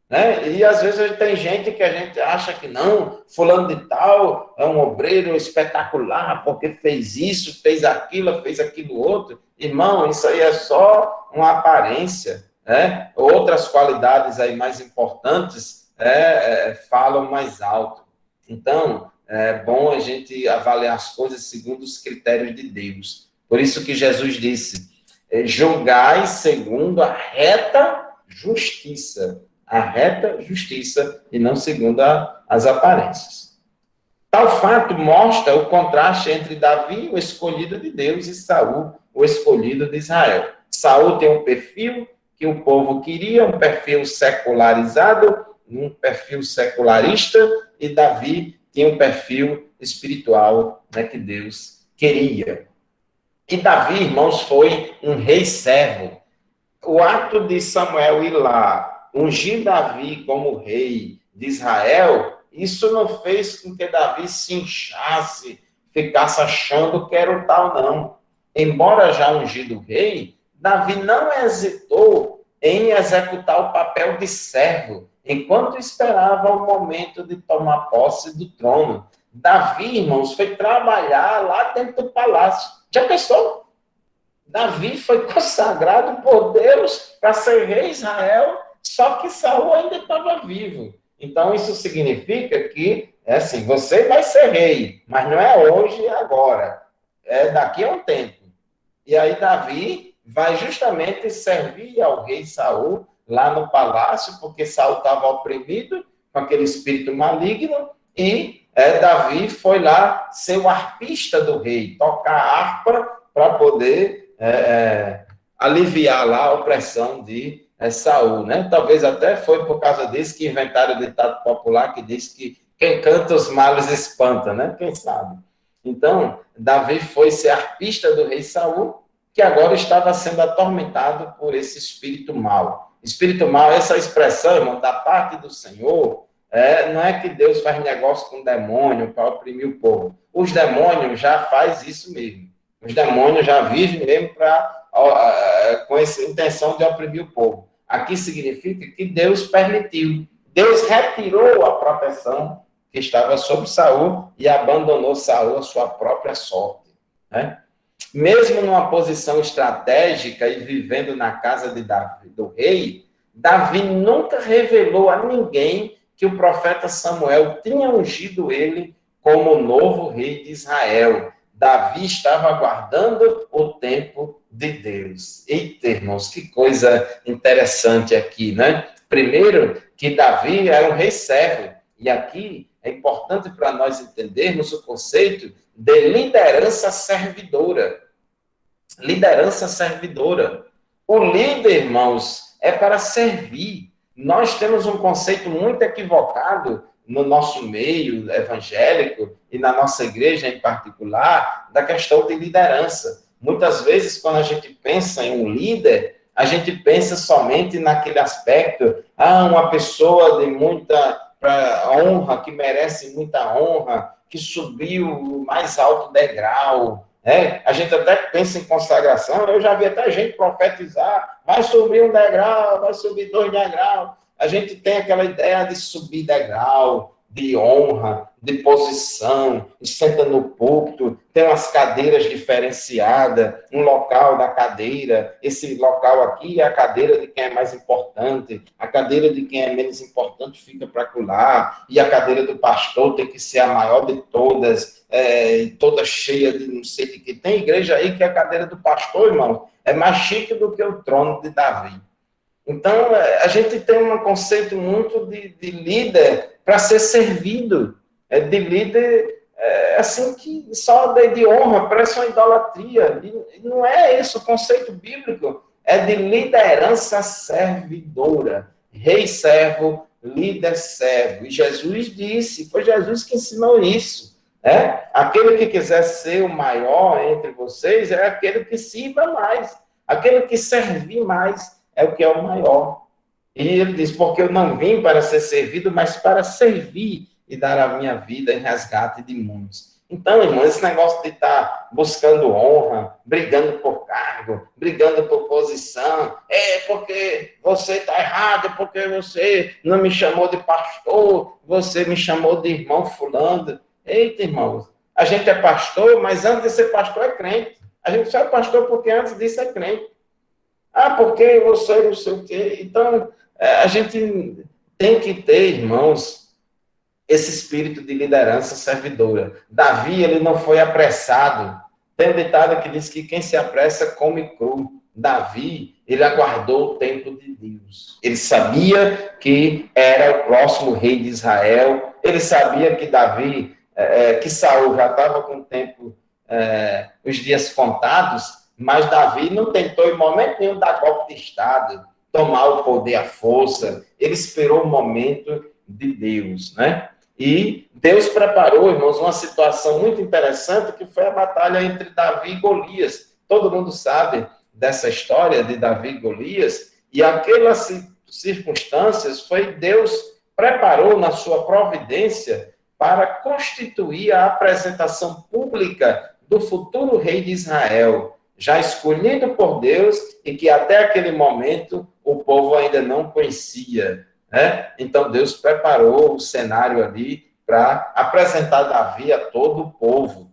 né? E às vezes tem gente que a gente acha que não, fulano de tal é um obreiro espetacular, porque fez isso, fez aquilo outro. Irmão, isso aí é só uma aparência, né? Outras qualidades aí mais importantes falam mais alto. Então, é bom a gente avaliar as coisas segundo os critérios de Deus. Por isso que Jesus disse, julgai segundo a reta justiça e não segundo as aparências. Tal fato mostra o contraste entre Davi, o escolhido de Deus, e Saul, o escolhido de Israel. Saul tem um perfil que o povo queria, um perfil secularizado, um perfil secularista, e Davi tinha um perfil espiritual, né, que Deus queria. E Davi, irmãos, foi um rei servo. O ato de Samuel ir lá, ungir Davi como rei de Israel, isso não fez com que Davi se inchasse, ficasse achando que era o tal, não. Embora já ungido rei, Davi não hesitou em executar o papel de servo, enquanto esperava o momento de tomar posse do trono. Davi, irmãos, foi trabalhar lá dentro do palácio. Já pensou? Davi foi consagrado por Deus para ser rei de Israel, só que Saul ainda estava vivo. Então, isso significa que, assim, você vai ser rei, mas não é hoje e agora. É daqui a um tempo. E aí Davi vai justamente servir ao rei Saul lá no palácio, porque Saul estava oprimido com aquele espírito maligno, e Davi foi lá ser o arpista do rei, tocar harpa para poder aliviar lá a opressão de Saul, né? Talvez até foi por causa disso que inventaram o ditado popular que diz que quem canta os males espanta, né? Quem sabe? Então, Davi foi ser arpista do rei Saul, que agora estava sendo atormentado por esse espírito mau. Espírito mau, essa expressão, irmão, da parte do Senhor, não é que Deus faz negócio com o demônio para oprimir o povo. Os demônios já fazem isso mesmo. Os demônios já vivem mesmo com essa intenção de oprimir o povo. Aqui significa que Deus permitiu. Deus retirou a proteção que estava sobre Saul e abandonou Saul à sua própria sorte, né? Mesmo numa posição estratégica e vivendo na casa de Davi, do rei, Davi nunca revelou a ninguém que o profeta Samuel tinha ungido ele como novo rei de Israel. Davi estava aguardando o tempo de Deus. Eita, irmãos, que coisa interessante aqui, né? Primeiro, que Davi era um rei servo. E aqui é importante para nós entendermos o conceito de liderança servidora. Liderança servidora. O líder, irmãos, é para servir. Nós temos um conceito muito equivocado no nosso meio evangélico e na nossa igreja em particular, da questão de liderança. Muitas vezes, quando a gente pensa em um líder, a gente pensa somente naquele aspecto, uma pessoa de muita honra, que merece muita honra, que subiu o mais alto degrau, né? A gente até pensa em consagração, eu já vi até gente profetizar, vai subir um degrau, vai subir 2 degraus. A gente tem aquela ideia de subir degrau, de honra, de posição, e senta no púlpito, tem umas cadeiras diferenciadas, um local da cadeira, esse local aqui é a cadeira de quem é mais importante, a cadeira de quem é menos importante fica para lá, e a cadeira do pastor tem que ser a maior de todas, toda cheia de não sei de que. Tem igreja aí que a cadeira do pastor, irmão, é mais chique do que o trono de Davi. Então, a gente tem um conceito muito de líder para ser servido, de líder assim que só de honra, parece uma idolatria. E não é esse o conceito bíblico, é de liderança servidora. Rei servo, líder servo. E Jesus disse, foi Jesus que ensinou isso. Aquele que quiser ser o maior entre vocês é aquele que sirva mais, aquele que servir mais é o que é o maior. E ele diz, porque eu não vim para ser servido, mas para servir e dar a minha vida em resgate de muitos. Então, irmão, esse negócio de estar buscando honra, brigando por cargo, brigando por posição, é porque você está errado, é porque você não me chamou de pastor, você me chamou de irmão fulano. Eita, irmãos, a gente é pastor, mas antes de ser pastor é crente. A gente só é pastor porque antes disso é crente. Ah, porque você não sei o quê. Então, a gente tem que ter, irmãos, esse espírito de liderança servidora. Davi, ele não foi apressado. Tem um ditado que diz que quem se apressa come cru. Davi, ele aguardou o tempo de Deus. Ele sabia que era o próximo rei de Israel. Ele sabia que Davi, que Saul já estava com o tempo, os dias contados, mas Davi não tentou em momento nenhum dar golpe de Estado, tomar o poder à força. Ele esperou o momento de Deus, né? E Deus preparou, irmãos, uma situação muito interessante, que foi a batalha entre Davi e Golias. Todo mundo sabe dessa história de Davi e Golias, e aquelas circunstâncias foi Deus preparou na sua providência para constituir a apresentação pública do futuro rei de Israel, já escolhido por Deus e que até aquele momento o povo ainda não conhecia. Então, Deus preparou o cenário ali para apresentar Davi a todo o povo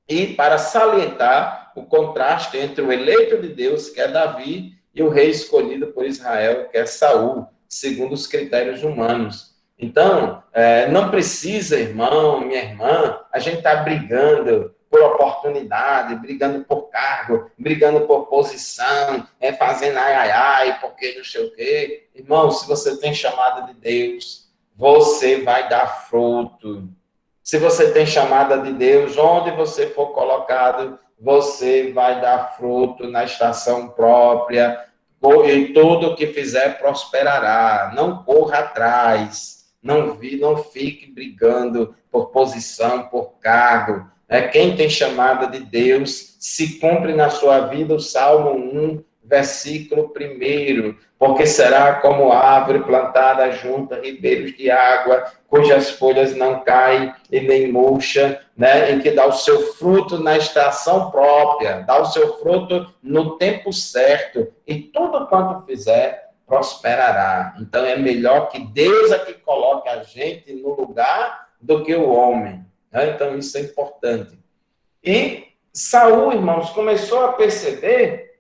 e para salientar o contraste entre o eleito de Deus, que é Davi, e o rei escolhido por Israel, que é Saul, segundo os critérios humanos. Então, não precisa, irmão, minha irmã, a gente está brigando por oportunidade, brigando por cargo, brigando por posição, fazendo ai, ai, ai, porque não sei o quê. Irmão, se você tem chamada de Deus, você vai dar fruto. Se você tem chamada de Deus, onde você for colocado, você vai dar fruto na estação própria, e tudo que fizer prosperará. Não corra atrás, não fique brigando por posição, por cargo. Quem tem chamada de Deus, se cumpre na sua vida o Salmo 1, versículo 1, porque será como árvore plantada junto a ribeiros de água, cujas folhas não caem e nem murcha, em que dá o seu fruto na estação própria, dá o seu fruto no tempo certo, e tudo quanto fizer prosperará. Então, é melhor que Deus aqui coloque a gente no lugar do que o homem. Então, isso é importante. E Saul, irmãos, começou a perceber,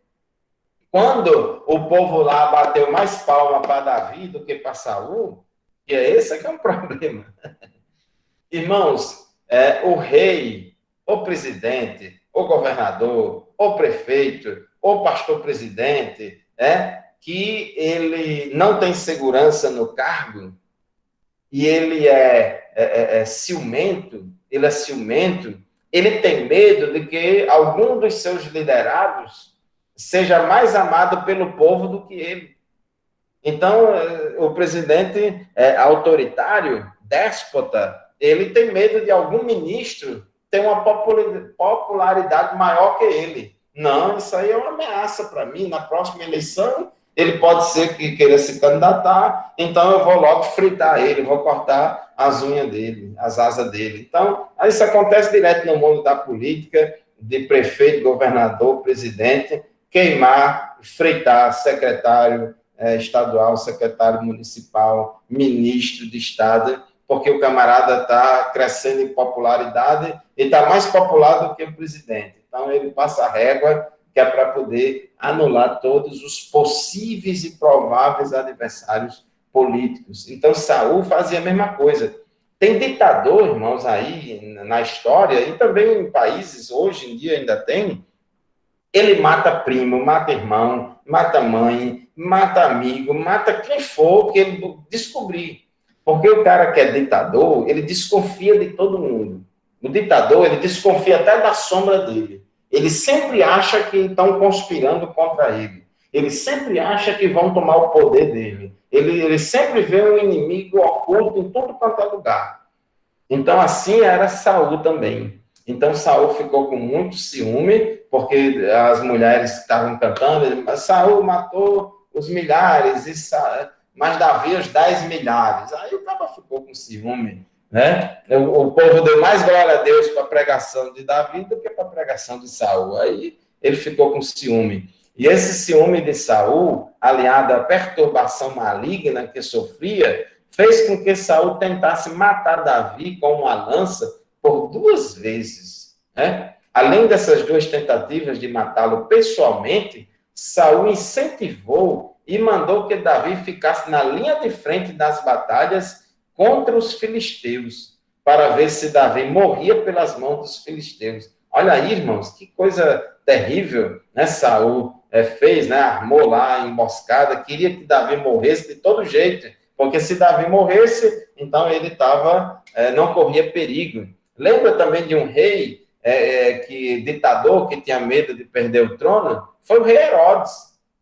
quando o povo lá bateu mais palma para Davi do que para Saul, que esse que é um problema. Irmãos, o rei, o presidente, o governador, o prefeito, o pastor-presidente, que ele não tem segurança no cargo, e ele é ciumento, ele tem medo de que algum dos seus liderados seja mais amado pelo povo do que ele. Então, o presidente autoritário, déspota, ele tem medo de algum ministro ter uma popularidade maior que ele. Não, isso aí é uma ameaça para mim. Na próxima eleição, ele pode ser que queira se candidatar, então eu vou logo fritar ele, vou cortar as unhas dele, as asas dele. Então, isso acontece direto no mundo da política, de prefeito, governador, presidente, queimar, fritar secretário estadual, secretário municipal, ministro de Estado, porque o camarada está crescendo em popularidade e está mais popular do que o presidente. Então, ele passa a régua, que é para poder anular todos os possíveis e prováveis adversários políticos. Então, Saul fazia a mesma coisa. Tem ditador, irmãos, aí na história, e também em países, hoje em dia ainda tem, ele mata primo, mata irmão, mata mãe, mata amigo, mata quem for que ele descobrir. Porque o cara que é ditador, ele desconfia de todo mundo. O ditador, ele desconfia até da sombra dele. Ele sempre acha que estão conspirando contra ele. Ele sempre acha que vão tomar o poder dele. Ele sempre vê um inimigo oculto em todo quanto é lugar. Então, assim era Saul também. Então, Saul ficou com muito ciúme, porque as mulheres estavam cantando, Saul matou os milhares, mas Davi os 10 milhares. Aí o cara ficou com ciúme. né? O povo deu mais glória a Deus para a pregação de Davi do que para a pregação de Saul. Aí ele ficou com ciúme. E esse ciúme de Saul, aliado à perturbação maligna que sofria, fez com que Saul tentasse matar Davi com uma lança por 2 vezes, né? Além dessas 2 tentativas de matá-lo pessoalmente, Saul incentivou e mandou que Davi ficasse na linha de frente das batalhas contra os filisteus, para ver se Davi morria pelas mãos dos filisteus. Olha aí, irmãos, que coisa terrível, né? Saul fez, né? Armou lá a emboscada, queria que Davi morresse de todo jeito, porque se Davi morresse, então ele não corria perigo. Lembra também de um rei, ditador, que tinha medo de perder o trono? Foi o rei Herodes.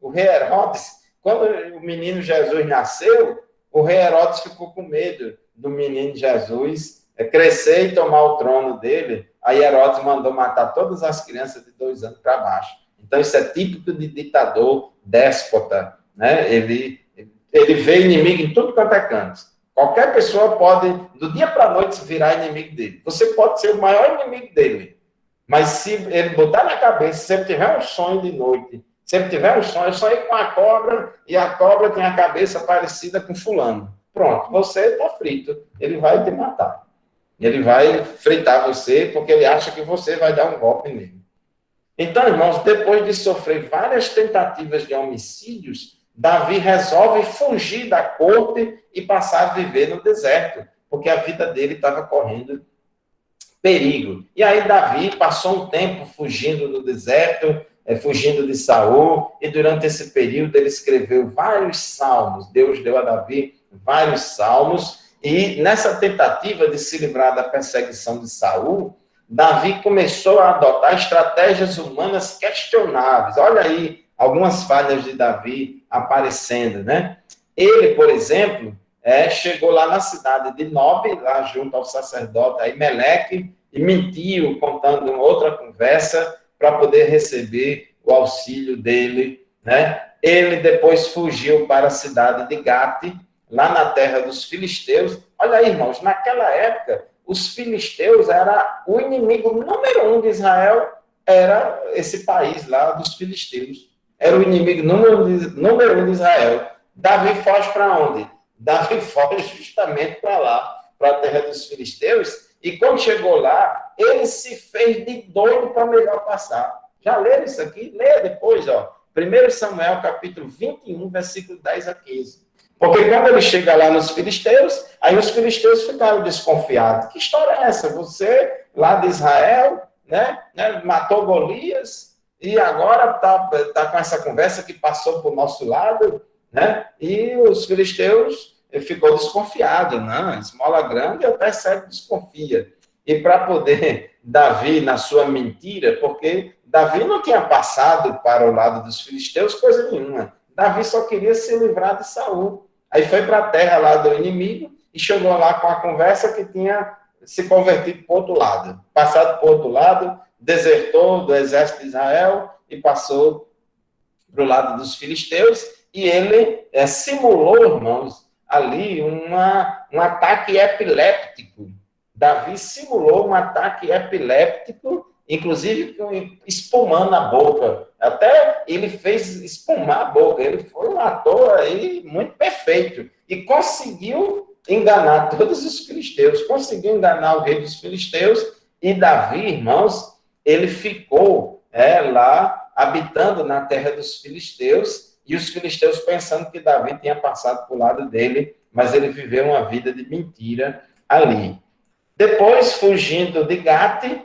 O rei Herodes, quando o menino Jesus nasceu, o rei Herodes ficou com medo do menino Jesus crescer e tomar o trono dele. Aí Herodes mandou matar todas as crianças de 2 anos para baixo. Então, isso é típico de ditador, déspota, né? Ele vê inimigo em tudo quanto é canto. Qualquer pessoa pode, do dia para a noite, virar inimigo dele. Você pode ser o maior inimigo dele, mas se ele botar na cabeça, se ele tiver um sonho de noite, se ele tiver um sonho, eu sonhei com a cobra, e a cobra tem a cabeça parecida com fulano. Pronto, você está frito. Ele vai te matar. Ele vai fritar você, porque ele acha que você vai dar um golpe nele. Então, irmãos, depois de sofrer várias tentativas de homicídios, Davi resolve fugir da corte e passar a viver no deserto, porque a vida dele estava correndo perigo. E aí Davi passou um tempo fugindo do deserto, fugindo de Saul, e durante esse período ele escreveu vários salmos. Deus deu a Davi vários salmos, e nessa tentativa de se livrar da perseguição de Saul, Davi começou a adotar estratégias humanas questionáveis. Olha aí algumas falhas de Davi aparecendo, né? Ele, por exemplo, chegou lá na cidade de Nob, lá junto ao sacerdote Aimeleque, e mentiu, contando uma outra conversa para poder receber o auxílio dele, né? Ele depois fugiu para a cidade de Gate, lá na terra dos filisteus. Olha aí, irmãos, naquela época, os filisteus era o inimigo número 1 de Israel, era esse país lá dos filisteus. Era o inimigo número 1 de Israel. Davi foge para onde? Davi foge justamente para lá, para a terra dos filisteus, e quando chegou lá, ele se fez de doido para melhor passar. Já leram isso aqui? Leia depois, ó. 1 Samuel, capítulo 21, versículo 10 a 15. Porque quando ele chega lá nos filisteus, aí os filisteus ficaram desconfiados. Que história é essa? Você, lá de Israel, né, matou Golias, e agora tá com essa conversa que passou para o nosso lado, né? E os filisteus ficou desconfiado. Não, esmola grande até certo desconfia. E para poder Davi, na sua mentira, porque Davi não tinha passado para o lado dos filisteus coisa nenhuma. Davi só queria se livrar de Saul. Aí foi para a terra lá do inimigo e chegou lá com a conversa que tinha se convertido para o outro lado. Passado para o outro lado, desertou do exército de Israel e passou para o lado dos filisteus. E ele simulou, irmãos, ali um ataque epiléptico. Davi simulou um ataque epiléptico, inclusive espumando a boca. Até ele fez espumar a boca. Ele foi um ator aí muito perfeito. E conseguiu enganar todos os filisteus. Conseguiu enganar o rei dos filisteus. E Davi, irmãos, ele ficou lá habitando na terra dos filisteus. E os filisteus pensando que Davi tinha passado para o lado dele. Mas ele viveu uma vida de mentira ali. Depois, fugindo de Gate,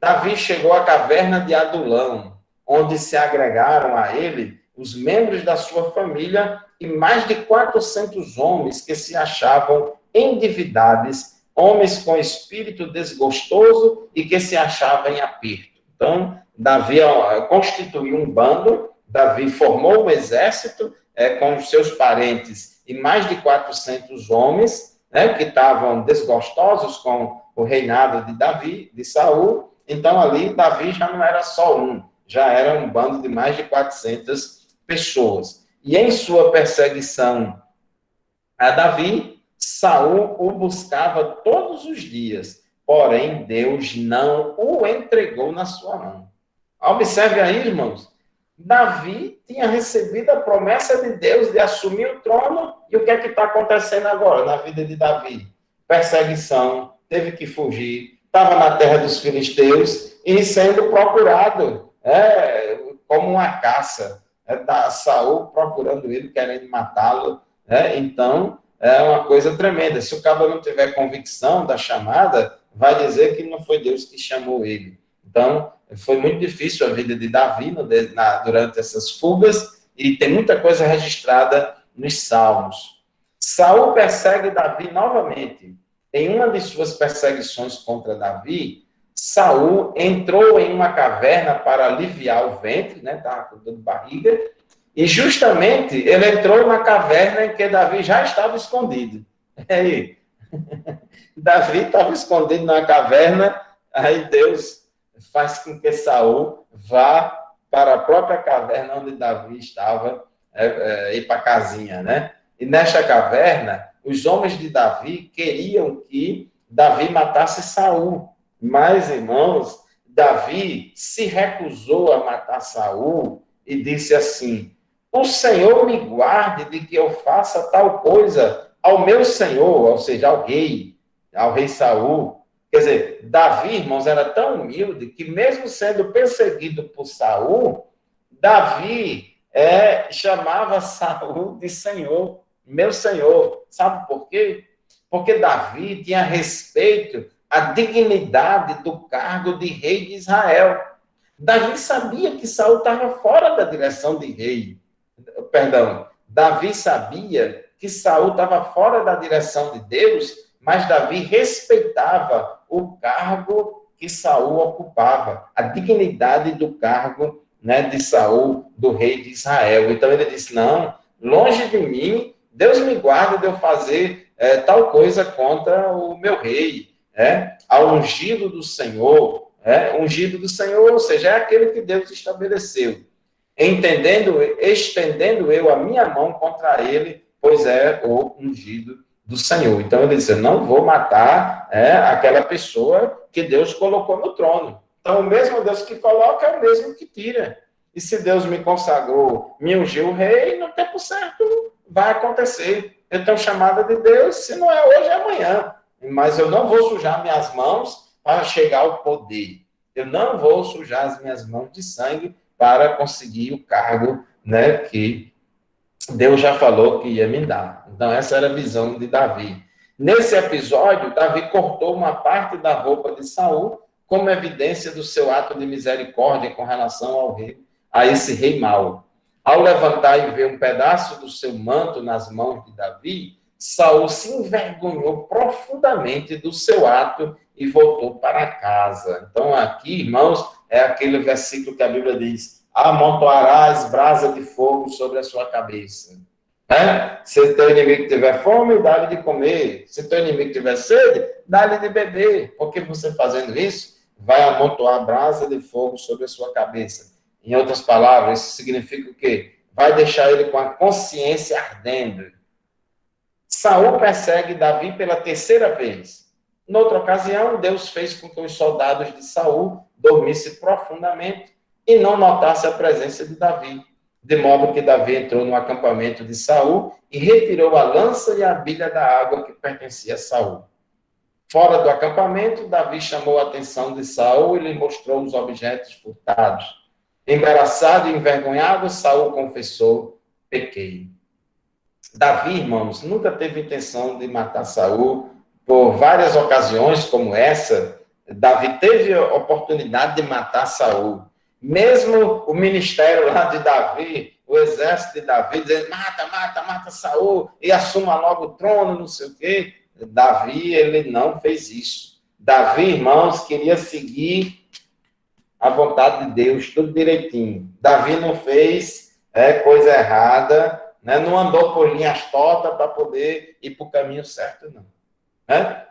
Davi chegou à caverna de Adulão, onde se agregaram a ele os membros da sua família e mais de 400 homens que se achavam endividados, homens com espírito desgostoso e que se achavam em aperto. Então, Davi constituiu um bando, Davi formou um exército com os seus parentes e mais de 400 homens, que estavam desgostosos com o reinado de Davi, de Saul. Então, ali, Davi já não era só um, já era um bando de mais de 400 pessoas. E em sua perseguição a Davi, Saul o buscava todos os dias, porém Deus não o entregou na sua mão. Observe aí, irmãos, Davi tinha recebido a promessa de Deus de assumir o trono, e o que é que está acontecendo agora na vida de Davi? Perseguição, teve que fugir, estava na terra dos filisteus e sendo procurado como uma caça. Saul procurando ele, querendo matá-lo. Então, é uma coisa tremenda. Se o cabo não tiver convicção da chamada, vai dizer que não foi Deus que chamou ele. Então, foi muito difícil a vida de Davi durante essas fugas, e tem muita coisa registrada nos Salmos. Saul persegue Davi novamente. Em uma de suas perseguições contra Davi, Saul entrou em uma caverna para aliviar o ventre, estava com dor de barriga, e justamente ele entrou na caverna em que Davi já estava escondido. Aí, Davi estava escondido na caverna, aí Deus faz com que Saul vá para a própria caverna onde Davi estava, ir para a casinha, né? E nesta caverna, os homens de Davi queriam que Davi matasse Saul. Mas, irmãos, Davi se recusou a matar Saul e disse assim: o Senhor me guarde de que eu faça tal coisa ao meu senhor, ou seja, ao rei Saul. Quer dizer, Davi, irmãos, era tão humilde que, mesmo sendo perseguido por Saul, Davi chamava Saul de Senhor, meu Senhor. Sabe por quê? Porque Davi tinha respeito à dignidade do cargo de rei de Israel. Davi sabia que Saul estava fora da direção de rei. Davi sabia que Saul estava fora da direção de Deus, mas Davi respeitava o cargo que Saul ocupava, a dignidade do cargo, de Saul, do rei de Israel. Então ele disse: não, longe de mim, Deus me guarda de eu fazer tal coisa contra o meu rei. Ao ungido do Senhor, ungido do Senhor, ou seja, é aquele que Deus estabeleceu. Estendendo eu a minha mão contra ele, pois é o ungido do Senhor. Então ele disse: eu não vou matar aquela pessoa que Deus colocou no trono. Então o mesmo Deus que coloca é o mesmo que tira. E se Deus me consagrou, me ungiu o rei, no tempo certo vai acontecer. Eu tenho chamada de Deus, se não é hoje, é amanhã. Mas eu não vou sujar minhas mãos para chegar ao poder. Eu não vou sujar as minhas mãos de sangue para conseguir o cargo, que Deus já falou que ia me dar. Então, essa era a visão de Davi. Nesse episódio, Davi cortou uma parte da roupa de Saul como evidência do seu ato de misericórdia com relação a esse rei mau. Ao levantar e ver um pedaço do seu manto nas mãos de Davi, Saul se envergonhou profundamente do seu ato e voltou para casa. Então, aqui, irmãos, é aquele versículo que a Bíblia diz: amontoarás brasa de fogo sobre a sua cabeça. Se teu inimigo tiver fome, dá-lhe de comer. Se teu inimigo tiver sede, dá-lhe de beber. Porque você fazendo isso, vai amontoar brasa de fogo sobre a sua cabeça. Em outras palavras, isso significa o quê? Vai deixar ele com a consciência ardendo. Saul persegue Davi pela terceira vez. Noutra ocasião, Deus fez com que os soldados de Saul dormissem profundamente e não notassem a presença de Davi. De modo que Davi entrou no acampamento de Saul e retirou a lança e a bilha da água que pertencia a Saul. Fora do acampamento, Davi chamou a atenção de Saul e lhe mostrou os objetos furtados. Embaraçado e envergonhado, Saul confessou: pequei. Davi, irmãos, nunca teve intenção de matar Saul. Por várias ocasiões como essa, Davi teve a oportunidade de matar Saul. Mesmo o ministério lá de Davi, o exército de Davi, dizendo: mata Saul e assuma logo o trono, não sei o quê. Davi, ele não fez isso. Davi, irmãos, queria seguir a vontade de Deus, tudo direitinho. Davi não fez coisa errada, não andou por linhas tortas para poder ir para o caminho certo, não.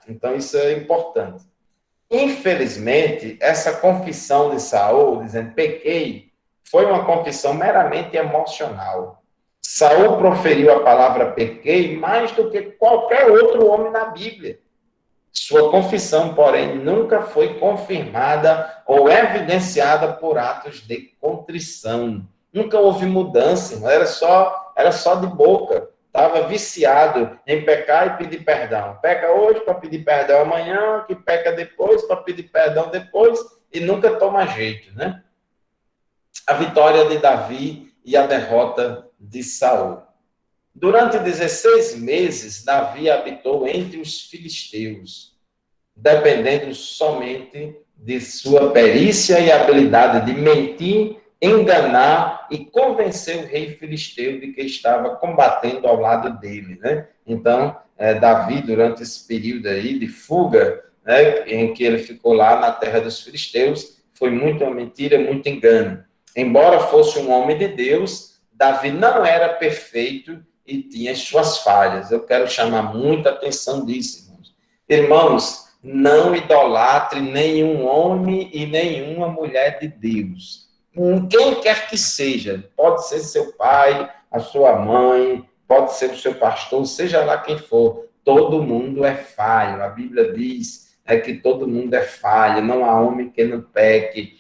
Então, isso é importante. Infelizmente, essa confissão de Saul, dizendo pequei, foi uma confissão meramente emocional. Saul proferiu a palavra pequei mais do que qualquer outro homem na Bíblia. Sua confissão, porém, nunca foi confirmada ou evidenciada por atos de contrição. Nunca houve mudança, irmão. Era só de boca. Estava viciado em pecar e pedir perdão. Peca hoje para pedir perdão amanhã, que peca depois para pedir perdão depois, e nunca toma jeito, né? A vitória de Davi e a derrota de Saul. Durante 16 meses, Davi habitou entre os filisteus, dependendo somente de sua perícia e habilidade de mentir, enganar e convencer o rei filisteu de que estava combatendo ao lado dele, né? Então, Davi, durante esse período aí de fuga, né, em que ele ficou lá na terra dos filisteus, foi muita mentira, muito engano. Embora fosse um homem de Deus, Davi não era perfeito e tinha as suas falhas. Eu quero chamar muita atenção disso, irmãos. Irmãos, não idolatre nenhum homem e nenhuma mulher de Deus. Quem quer que seja, pode ser seu pai, a sua mãe, pode ser o seu pastor, seja lá quem for, todo mundo é falho. A Bíblia diz que todo mundo é falho, não há homem que não peque.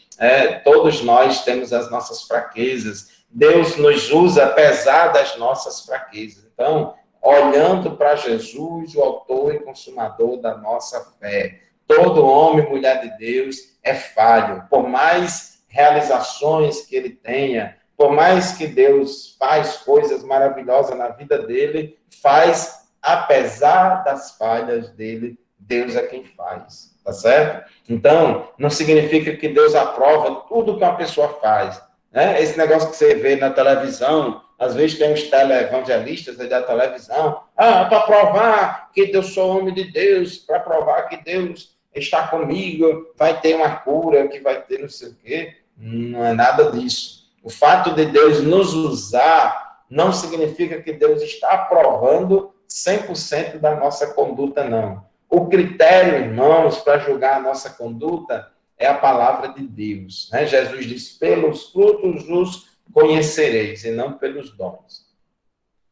Todos nós temos as nossas fraquezas. Deus nos usa apesar das nossas fraquezas. Então, olhando para Jesus, o autor e consumador da nossa fé. Todo homem e mulher de Deus é falho. Por mais realizações que ele tenha, por mais que Deus faz coisas maravilhosas na vida dele, faz apesar das falhas dele, Deus é quem faz. Tá certo? Então, não significa que Deus aprova tudo que uma pessoa faz. Né? Esse negócio que você vê na televisão, às vezes tem uns televangelistas da televisão, para provar que eu sou homem de Deus, para provar que Deus está comigo, vai ter uma cura, que vai ter não sei o quê. Não é nada disso. O fato de Deus nos usar não significa que Deus está aprovando 100% da nossa conduta, não. O critério, irmãos, para julgar a nossa conduta é a palavra de Deus. Né? Jesus diz, pelos frutos os conhecereis, e não pelos dons.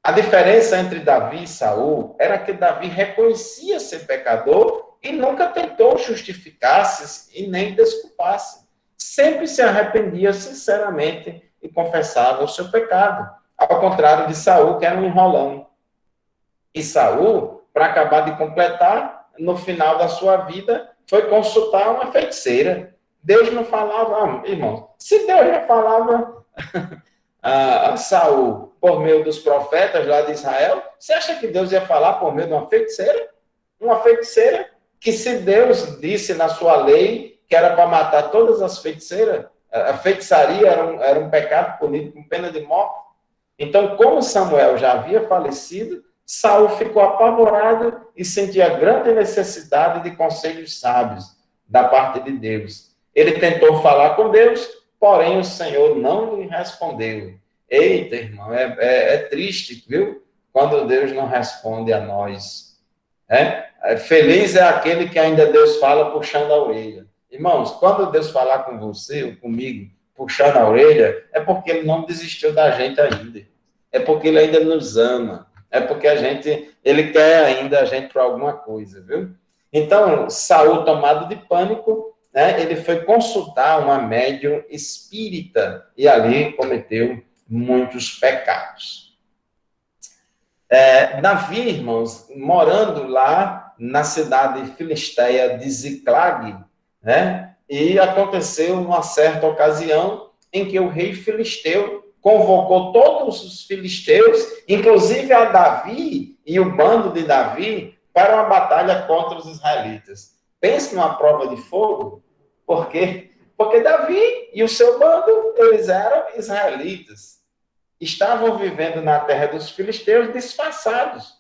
A diferença entre Davi e Saul era que Davi reconhecia ser pecador e nunca tentou justificar-se e nem desculpar-se. Sempre se arrependia sinceramente e confessava o seu pecado. Ao contrário de Saul, que era um enrolão. E Saul, para acabar de completar, no final da sua vida, foi consultar uma feiticeira. Deus não falava, irmão, se Deus já falava a Saul por meio dos profetas lá de Israel, você acha que Deus ia falar por meio de uma feiticeira? Uma feiticeira que, se Deus disse na sua lei que era para matar todas as feiticeiras, a feitiçaria era um pecado punido com pena de morte. Então, como Samuel já havia falecido, Saul ficou apavorado e sentia grande necessidade de conselhos sábios da parte de Deus. Ele tentou falar com Deus, porém o Senhor não lhe respondeu. Eita, irmão, é triste, viu? Quando Deus não responde a nós. Feliz é aquele que ainda Deus fala puxando a orelha. Irmãos, quando Deus falar com você ou comigo, puxando a orelha, é porque Ele não desistiu da gente ainda. É porque Ele ainda nos ama. É porque Ele quer ainda a gente para alguma coisa, viu? Então, Saul, tomado de pânico, né, ele foi consultar uma médium espírita e ali cometeu muitos pecados. Davi, irmãos, morando lá na cidade filisteia de Ziclag, né, e aconteceu uma certa ocasião em que o rei filisteu convocou todos os filisteus, inclusive a Davi e o bando de Davi, para uma batalha contra os israelitas. Pense numa prova de fogo, porque Davi e o seu bando, eles eram israelitas. Estavam vivendo na terra dos filisteus disfarçados,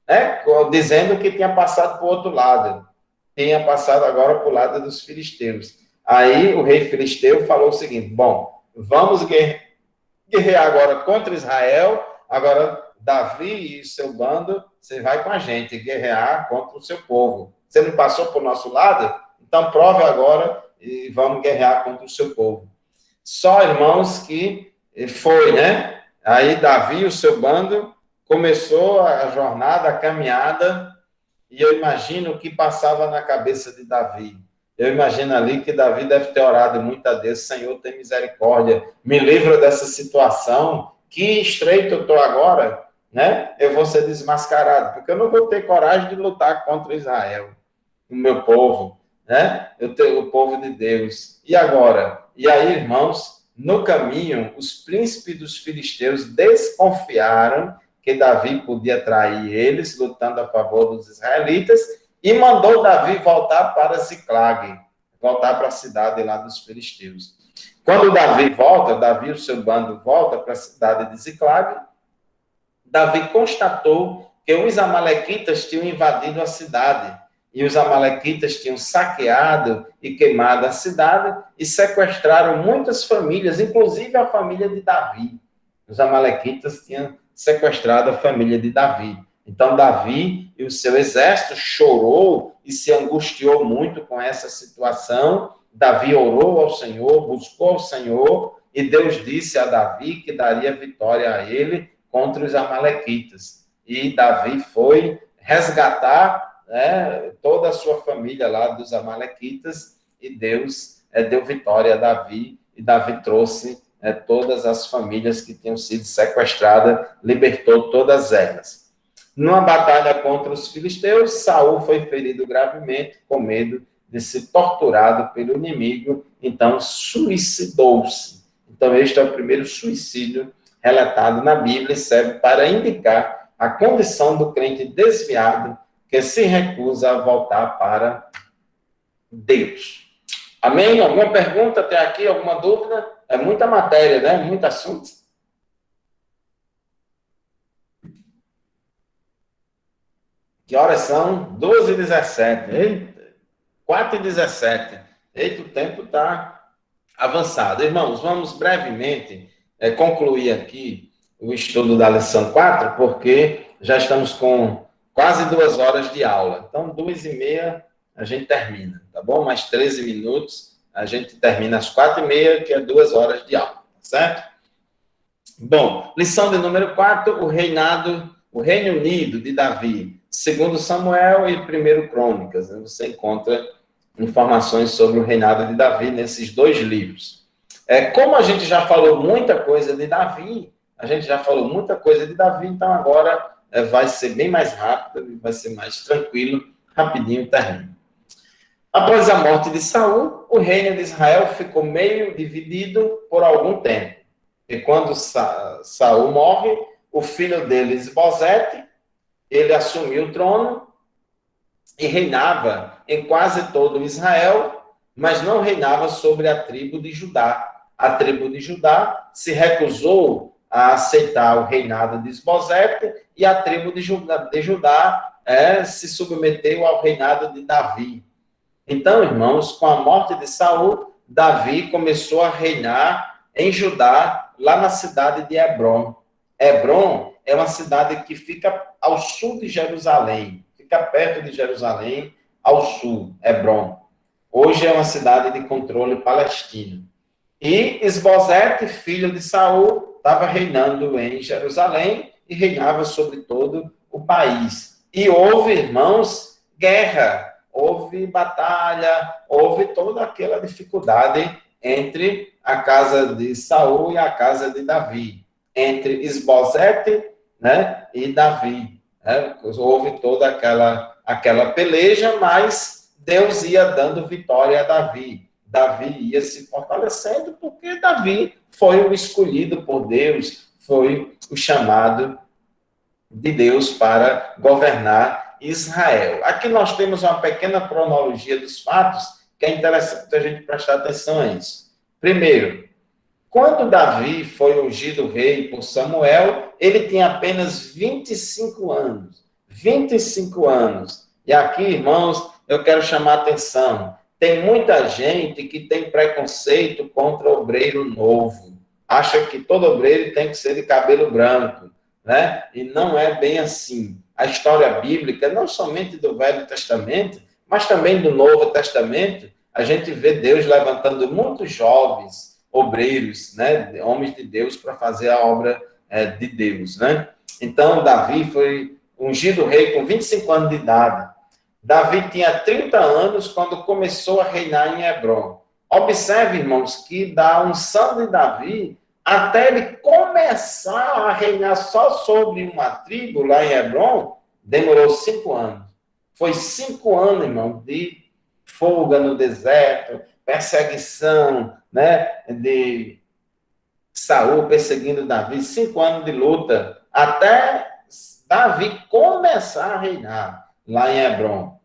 né? Dizendo que tinha passado para o outro lado. Tinha passado agora para o lado dos filisteus. Aí o rei filisteu falou o seguinte, bom, vamos guerrear agora contra Israel, agora Davi e seu bando, você vai com a gente guerrear contra o seu povo. Você não passou para o nosso lado? Então prove agora e vamos guerrear contra o seu povo. Só, irmãos, que foi, né? Aí Davi e o seu bando começou a jornada, a caminhada, e eu imagino o que passava na cabeça de Davi. Eu imagino ali que Davi deve ter orado muito a Deus: Senhor, tem misericórdia, me livra dessa situação, que estreito eu estou agora, né? Eu vou ser desmascarado, porque eu não vou ter coragem de lutar contra Israel, o meu povo, né? Eu tenho o povo de Deus. E agora? E aí, irmãos, no caminho, os príncipes dos filisteus desconfiaram que Davi podia trair eles, lutando a favor dos israelitas, e mandou Davi voltar para Ziclag, voltar para a cidade lá dos filisteus. Quando Davi volta, Davi e o seu bando volta para a cidade de Ziclag, Davi constatou que os amalequitas tinham invadido a cidade, e os amalequitas tinham saqueado e queimado a cidade e sequestraram muitas famílias, inclusive a família de Davi. Os amalequitas tinham sequestrado a família de Davi. Então, Davi e o seu exército chorou e se angustiou muito com essa situação. Davi orou ao Senhor, buscou ao Senhor, e Deus disse a Davi que daria vitória a ele contra os amalequitas. E Davi foi resgatar, né, toda a sua família lá dos amalequitas, e Deus deu vitória a Davi, e Davi trouxe todas as famílias que tinham sido sequestradas, libertou todas elas. Numa batalha contra os filisteus, Saul foi ferido gravemente, com medo de ser torturado pelo inimigo, então suicidou-se. Então este é o primeiro suicídio relatado na Bíblia e serve para indicar a condição do crente desviado que se recusa a voltar para Deus. Amém? Alguma pergunta até aqui? Alguma dúvida? É muita matéria, né? Muito assunto. Que horas são? 12h17. Eita, 4h17. Eita, o tempo está avançado. Irmãos, vamos brevemente concluir aqui o estudo da lição 4, porque já estamos com quase 2 horas de aula. Então, 2h30 a gente termina, tá bom? Mais 13 minutos, a gente termina às 4h30, que é 2 horas de aula, certo? Bom, lição de número 4, o Reino Unido de Davi, 2 Samuel e 1 Crônicas. Você encontra informações sobre o reinado de Davi nesses 2 livros. Como a gente já falou muita coisa de Davi, então agora vai ser bem mais rápido, vai ser mais tranquilo, rapidinho termina. Após a morte de Saul, o reino de Israel ficou meio dividido por algum tempo. E quando Saul morre, o filho dele, Isbosete, ele assumiu o trono e reinava em quase todo Israel, mas não reinava sobre a tribo de Judá. A tribo de Judá se recusou a aceitar o reinado de Isbosete, e a tribo de Judá se submeteu ao reinado de Davi. Então, irmãos, com a morte de Saul, Davi começou a reinar em Judá, lá na cidade de Hebrom. Hebrom é uma cidade que fica ao sul de Jerusalém, fica perto de Jerusalém, ao sul, Hebrom. Hoje é uma cidade de controle palestino. E Isbosete, filho de Saul, estava reinando em Jerusalém e reinava sobre todo o país. E houve, irmãos, guerra, houve batalha, houve toda aquela dificuldade entre a casa de Saul e a casa de Davi, entre Isbosete, né, e Davi. Houve toda aquela peleja, mas Deus ia dando vitória a Davi. Davi ia se fortalecendo porque Davi foi o escolhido por Deus, foi o chamado de Deus para governar Israel. Aqui nós temos uma pequena cronologia dos fatos, que é interessante a gente prestar atenção a isso. Primeiro, quando Davi foi ungido rei por Samuel, ele tinha apenas 25 anos. 25 anos. E aqui, irmãos, eu quero chamar a atenção. Tem muita gente que tem preconceito contra o obreiro novo. Acha que todo obreiro tem que ser de cabelo branco, né? E não é bem assim. A história bíblica, não somente do Velho Testamento, mas também do Novo Testamento, a gente vê Deus levantando muitos jovens obreiros, né, homens de Deus, para fazer a obra de Deus, né? Então, Davi foi ungido rei com 25 anos de idade. Davi tinha 30 anos quando começou a reinar em Hebrom. Observe, irmãos, que da unção de Davi, até ele começar a reinar só sobre uma tribo lá em Hebrom, demorou 5 anos. Foi 5 anos, irmão, de fuga no deserto, perseguição, né, de Saul perseguindo Davi, 5 anos de luta, até Davi começar a reinar lá em Hebrom.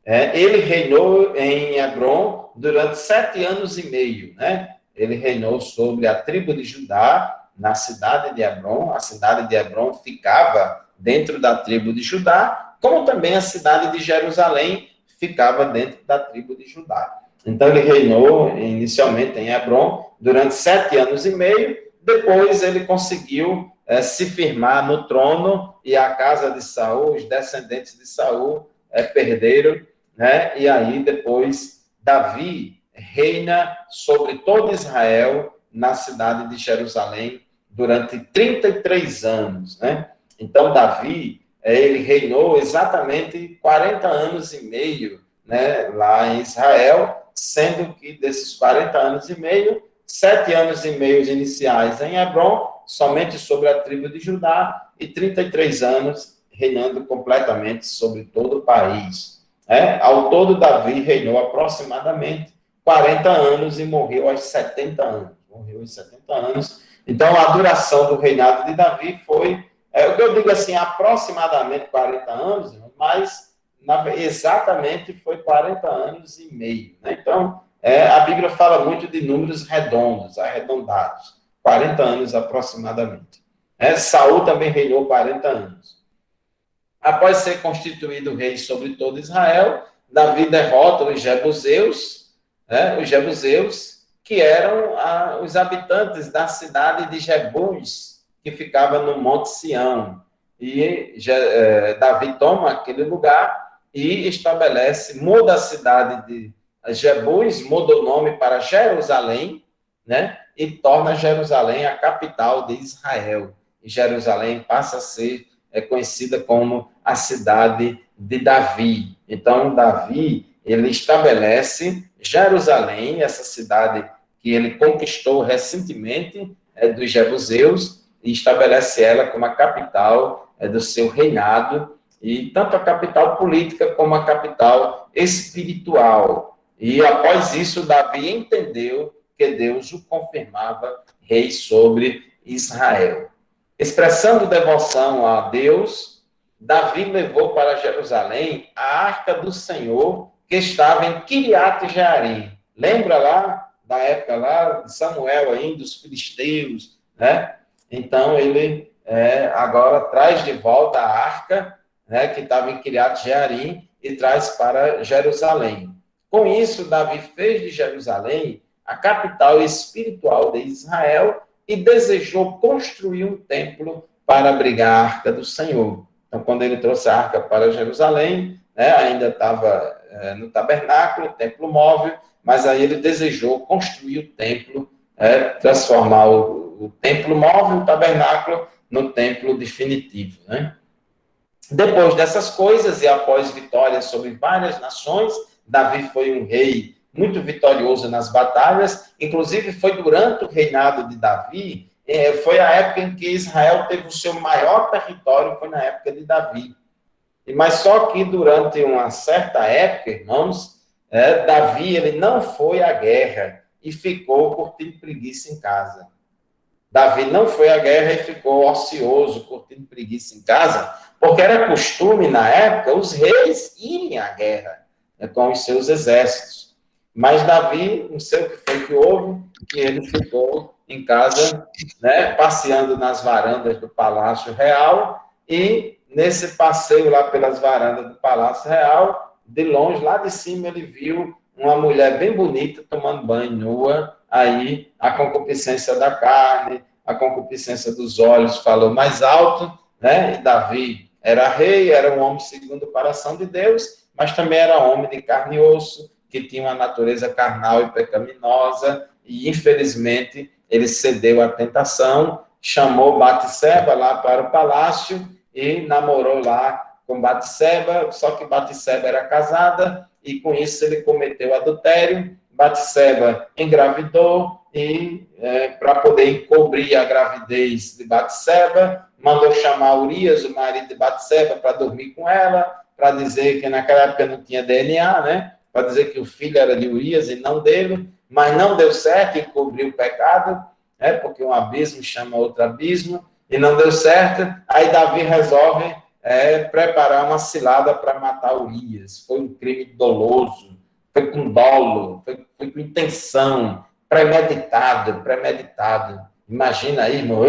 Ele reinou em Hebrom durante 7 anos e meio, né? Ele reinou sobre a tribo de Judá, na cidade de Hebrom. A cidade de Hebrom ficava dentro da tribo de Judá, como também a cidade de Jerusalém ficava dentro da tribo de Judá. Então, ele reinou inicialmente em Hebrom durante 7 anos e meio. Depois, ele conseguiu se firmar no trono, e a casa de Saul, os descendentes de Saul, perderam, né? E aí, depois, Davi reina sobre todo Israel na cidade de Jerusalém durante 33 anos, né? Então, Davi, ele reinou exatamente 40 anos e meio, né, lá em Israel, sendo que desses 40 anos e meio, 7 anos e meio iniciais em Hebrom, somente sobre a tribo de Judá, e 33 anos reinando completamente sobre todo o país. Ao todo, Davi reinou aproximadamente 40 anos e morreu aos 70 anos. Morreu aos 70 anos. Então, a duração do reinado de Davi foi, o que eu digo assim, aproximadamente 40 anos, mas exatamente foi 40 anos e meio. Né? Então, a Bíblia fala muito de números redondos, arredondados, 40 anos aproximadamente. Saul também reinou 40 anos. Após ser constituído rei sobre todo Israel, Davi derrota os jebuseus, que eram os habitantes da cidade de Jebus, que ficava no Monte Sião. E Davi toma aquele lugar e muda a cidade de Jebus, muda o nome para Jerusalém, né? E torna Jerusalém a capital de Israel. E Jerusalém passa a ser conhecida como a cidade de Davi. Então, Davi, ele estabelece Jerusalém, essa cidade que ele conquistou recentemente dos jebuseus, e estabelece ela como a capital do seu reinado, e tanto a capital política como a capital espiritual. E após isso, Davi entendeu que Deus o confirmava rei sobre Israel. Expressando devoção a Deus, Davi levou para Jerusalém a arca do Senhor, que estava em Kiriat Jearim. Lembra lá, da época lá de Samuel ainda, dos filisteus, né? Então, ele agora traz de volta a arca, né, que estava em Kiriat Jearim, e traz para Jerusalém. Com isso, Davi fez de Jerusalém a capital espiritual de Israel, e desejou construir um templo para abrigar a arca do Senhor. Então, quando ele trouxe a arca para Jerusalém, ainda estava no tabernáculo, o templo móvel, mas aí ele desejou construir o templo, transformar o templo móvel, o tabernáculo, no templo definitivo. Né? Depois dessas coisas, e após vitórias sobre várias nações, Davi foi um rei muito vitorioso nas batalhas, inclusive foi durante o reinado de Davi, foi a época em que Israel teve o seu maior território, foi na época de Davi. Mas só que durante uma certa época, irmãos, Davi ele não foi à guerra e ficou curtindo preguiça em casa. Davi não foi à guerra e ficou ocioso, curtindo preguiça em casa, porque era costume na época os reis irem à guerra com os seus exércitos. Mas Davi, não sei o que foi que houve, que ele ficou em casa, né, passeando nas varandas do Palácio Real, e nesse passeio lá pelas varandas do Palácio Real, de longe, lá de cima, ele viu uma mulher bem bonita tomando banho nua, aí a concupiscência da carne, a concupiscência dos olhos falou mais alto, né, e Davi era rei, era um homem segundo o coração de Deus, mas também era homem de carne e osso, que tinha uma natureza carnal e pecaminosa, e infelizmente ele cedeu à tentação chamou Batseba lá para o palácio e namorou lá com Batseba, só que Batseba era casada e com isso ele cometeu adultério. Batseba engravidou e, para poder encobrir a gravidez de Batseba, mandou chamar Urias, o marido de Batseba, para dormir com ela, para dizer que naquela época não tinha DNA, né? Para dizer que o filho era de Urias e não dele, mas não deu certo, encobriu o pecado, né? Porque um abismo chama outro abismo, e não deu certo. Aí Davi resolve preparar uma cilada para matar Urias. Foi um crime doloso, foi com dolo, foi com intenção, premeditado. Imagina aí, irmão,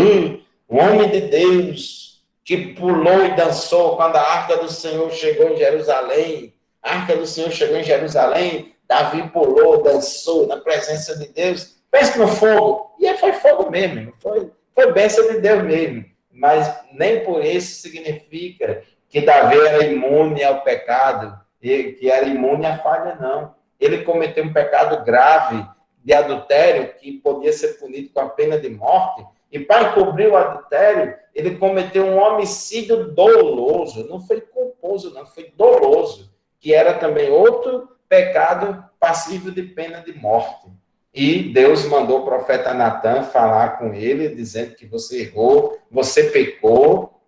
um homem de Deus que pulou e dançou quando a arca do Senhor chegou em Jerusalém. A arca do Senhor chegou em Jerusalém, Davi pulou, dançou na presença de Deus. Pensa no fogo. E aí foi fogo mesmo, foi bênção de Deus mesmo. Mas nem por isso significa que Davi era imune ao pecado, que era imune à falha, não. Ele cometeu um pecado grave de adultério, que podia ser punido com a pena de morte, e para encobrir o adultério, ele cometeu um homicídio doloso, não foi culposo, não, foi doloso, que era também outro pecado passível de pena de morte. E Deus mandou o profeta Natan falar com ele, dizendo que você errou, você pecou.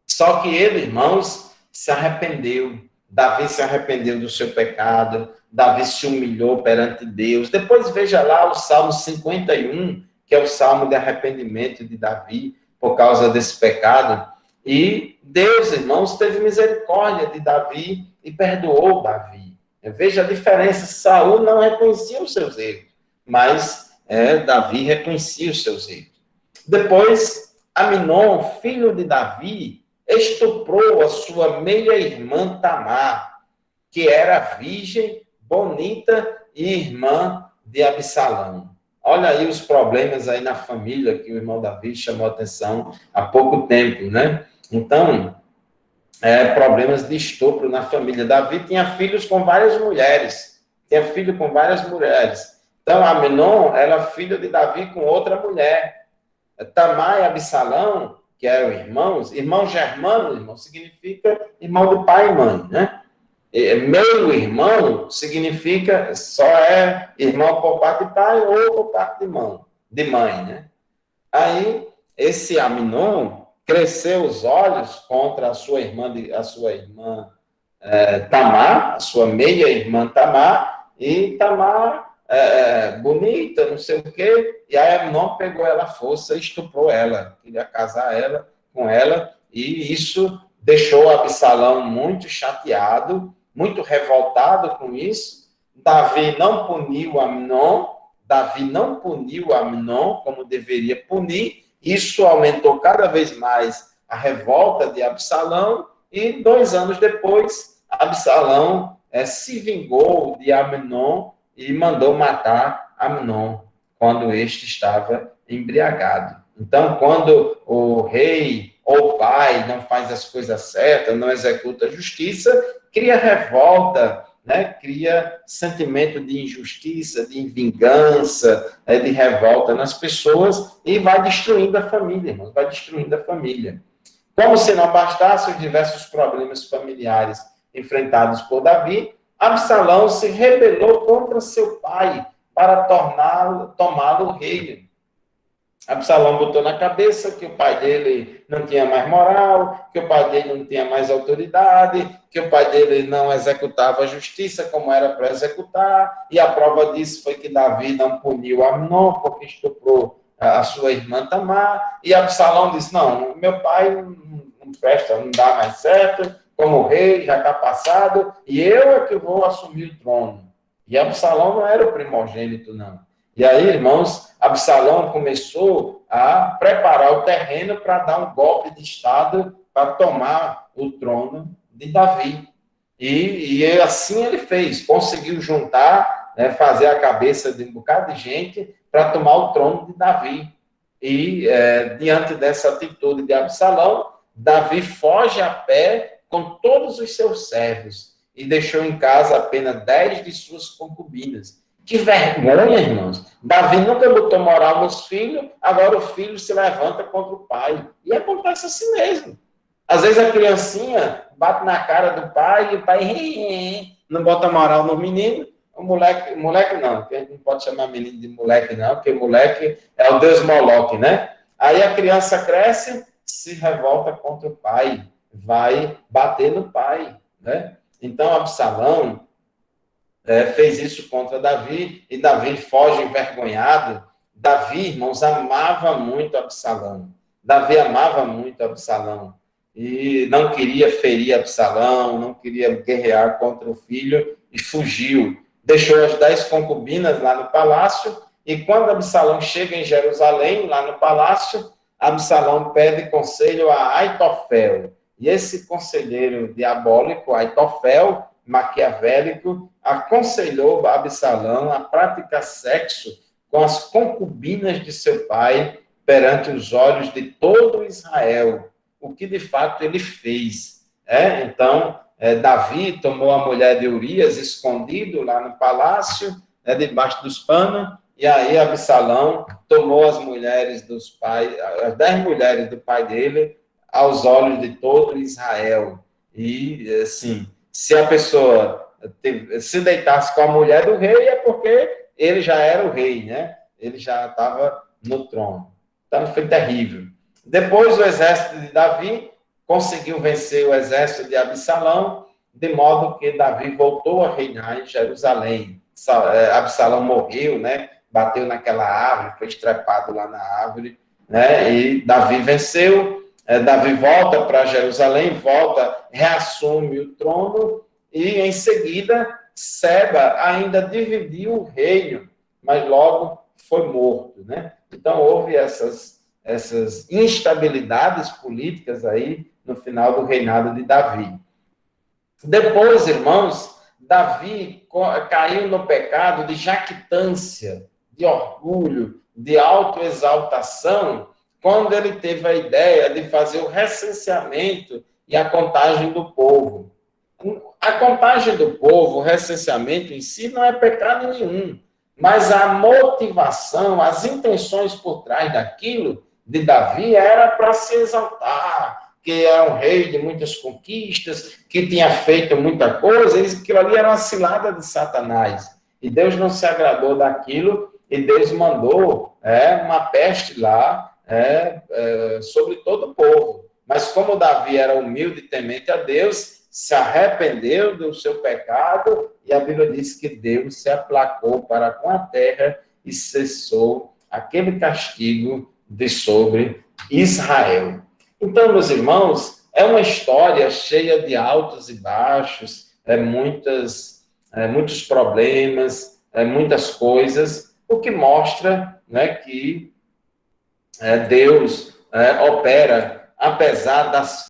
Só que ele, irmãos, se arrependeu. Davi se arrependeu do seu pecado. Davi se humilhou perante Deus. Depois veja lá o Salmo 51, que é o Salmo de arrependimento de Davi, por causa desse pecado. E Deus, irmãos, teve misericórdia de Davi e perdoou Davi. Veja a diferença. Saul não reconhecia os seus erros, mas Davi reconhecia os seus erros. Depois, Aminon, filho de Davi, estuprou a sua meia-irmã Tamar, que era virgem, bonita e irmã de Absalão. Olha aí os problemas aí na família que o irmão Davi chamou a atenção há pouco tempo, né? Então, problemas de estupro na família. Davi tinha filhos com várias mulheres. Então, Aminon era filho de Davi com outra mulher. Tamar e Absalão, que eram irmão germano, irmão, significa irmão do pai e mãe, né? Meio irmão significa só irmão por parte de pai ou por parte de mãe, né? Aí, esse Aminon cresceu os olhos contra a sua irmã Tamar, a sua meia-irmã Tamar, e Tamar, bonita, não sei o quê, e aí Aminon pegou ela à força e estuprou ela, queria casar com ela, e isso deixou Absalão muito chateado, muito revoltado com isso. Davi não puniu Aminon como deveria punir. Isso aumentou cada vez mais a revolta de Absalão, e 2 anos depois, Absalão se vingou de Aminon e mandou matar Aminon, quando este estava embriagado. Então, quando o rei ou o pai não faz as coisas certas, não executa a justiça, cria revolta, né? Cria sentimento de injustiça, de vingança, de revolta nas pessoas, e vai destruindo a família, irmãos, vai destruindo a família. Como se não bastasse os diversos problemas familiares enfrentados por Davi, Absalão se rebelou contra seu pai para tomá-lo rei. Absalão botou na cabeça que o pai dele não tinha mais moral, que o pai dele não tinha mais autoridade, que o pai dele não executava a justiça como era para executar, e a prova disso foi que Davi não puniu Aminon porque estuprou a sua irmã Tamar, e Absalão disse, não, meu pai não presta, não dá mais certo, como rei, já está passado, e eu é que vou assumir o trono. E Absalão não era o primogênito, não. E aí, irmãos, Absalão começou a preparar o terreno para dar um golpe de Estado para tomar o trono de Davi. E assim ele fez, conseguiu juntar, fazer a cabeça de um bocado de gente para tomar o trono de Davi. E, diante dessa atitude de Absalão, Davi foge a pé com todos os seus servos e deixou em casa apenas 10 de suas concubinas. Que vergonha, irmãos. Davi nunca botou moral nos filhos, agora o filho se levanta contra o pai. E acontece assim mesmo. Às vezes a criancinha bate na cara do pai e o pai não bota moral no menino. O moleque não, porque a gente não pode chamar menino de moleque não, porque moleque é o Deus Moloque, né? Aí a criança cresce, se revolta contra o pai, vai bater no pai, né? Então Absalão fez isso contra Davi, e Davi foge envergonhado. Davi, irmãos, amava muito Absalão. Davi amava muito Absalão. E não queria ferir Absalão, não queria guerrear contra o filho, e fugiu. Deixou as 10 concubinas lá no palácio, e quando Absalão chega em Jerusalém, lá no palácio, Absalão pede conselho a Aitofel. E esse conselheiro diabólico, Aitofel, maquiavélico, aconselhou Absalão a praticar sexo com as concubinas de seu pai perante os olhos de todo Israel, o que de fato ele fez. Então, Davi tomou a mulher de Urias, escondido lá no palácio, debaixo dos panos, e aí Absalão tomou as mulheres dos pais, as 10 mulheres do pai dele, aos olhos de todo Israel. E, assim, se a pessoa se deitasse com a mulher do rei, é porque ele já era o rei, né? Ele já estava no trono. Então, foi terrível. Depois, o exército de Davi conseguiu vencer o exército de Absalão, de modo que Davi voltou a reinar em Jerusalém. Absalão morreu, né? Bateu naquela árvore, foi estrepado lá na árvore, né? E Davi venceu. Davi volta para Jerusalém, reassume o trono, e em seguida Seba ainda dividiu o reino, mas logo foi morto, né? Então houve essas instabilidades políticas aí no final do reinado de Davi. Depois, irmãos, Davi caiu no pecado de jactância, de orgulho, de autoexaltação, quando ele teve a ideia de fazer o recenseamento e a contagem do povo. A contagem do povo, o recenseamento em si, não é pecado nenhum, mas a motivação, as intenções por trás daquilo de Davi era para se exaltar, que era um rei de muitas conquistas, que tinha feito muita coisa, e aquilo ali era uma cilada de Satanás. E Deus não se agradou daquilo, e Deus mandou uma peste lá sobre todo o povo. Mas como Davi era humilde e temente a Deus, se arrependeu do seu pecado, e a Bíblia diz que Deus se aplacou para com a terra e cessou aquele castigo de sobre Israel. Então, meus irmãos, é uma história cheia de altos e baixos, muitos problemas, muitas coisas, o que mostra, né, que Deus opera apesar das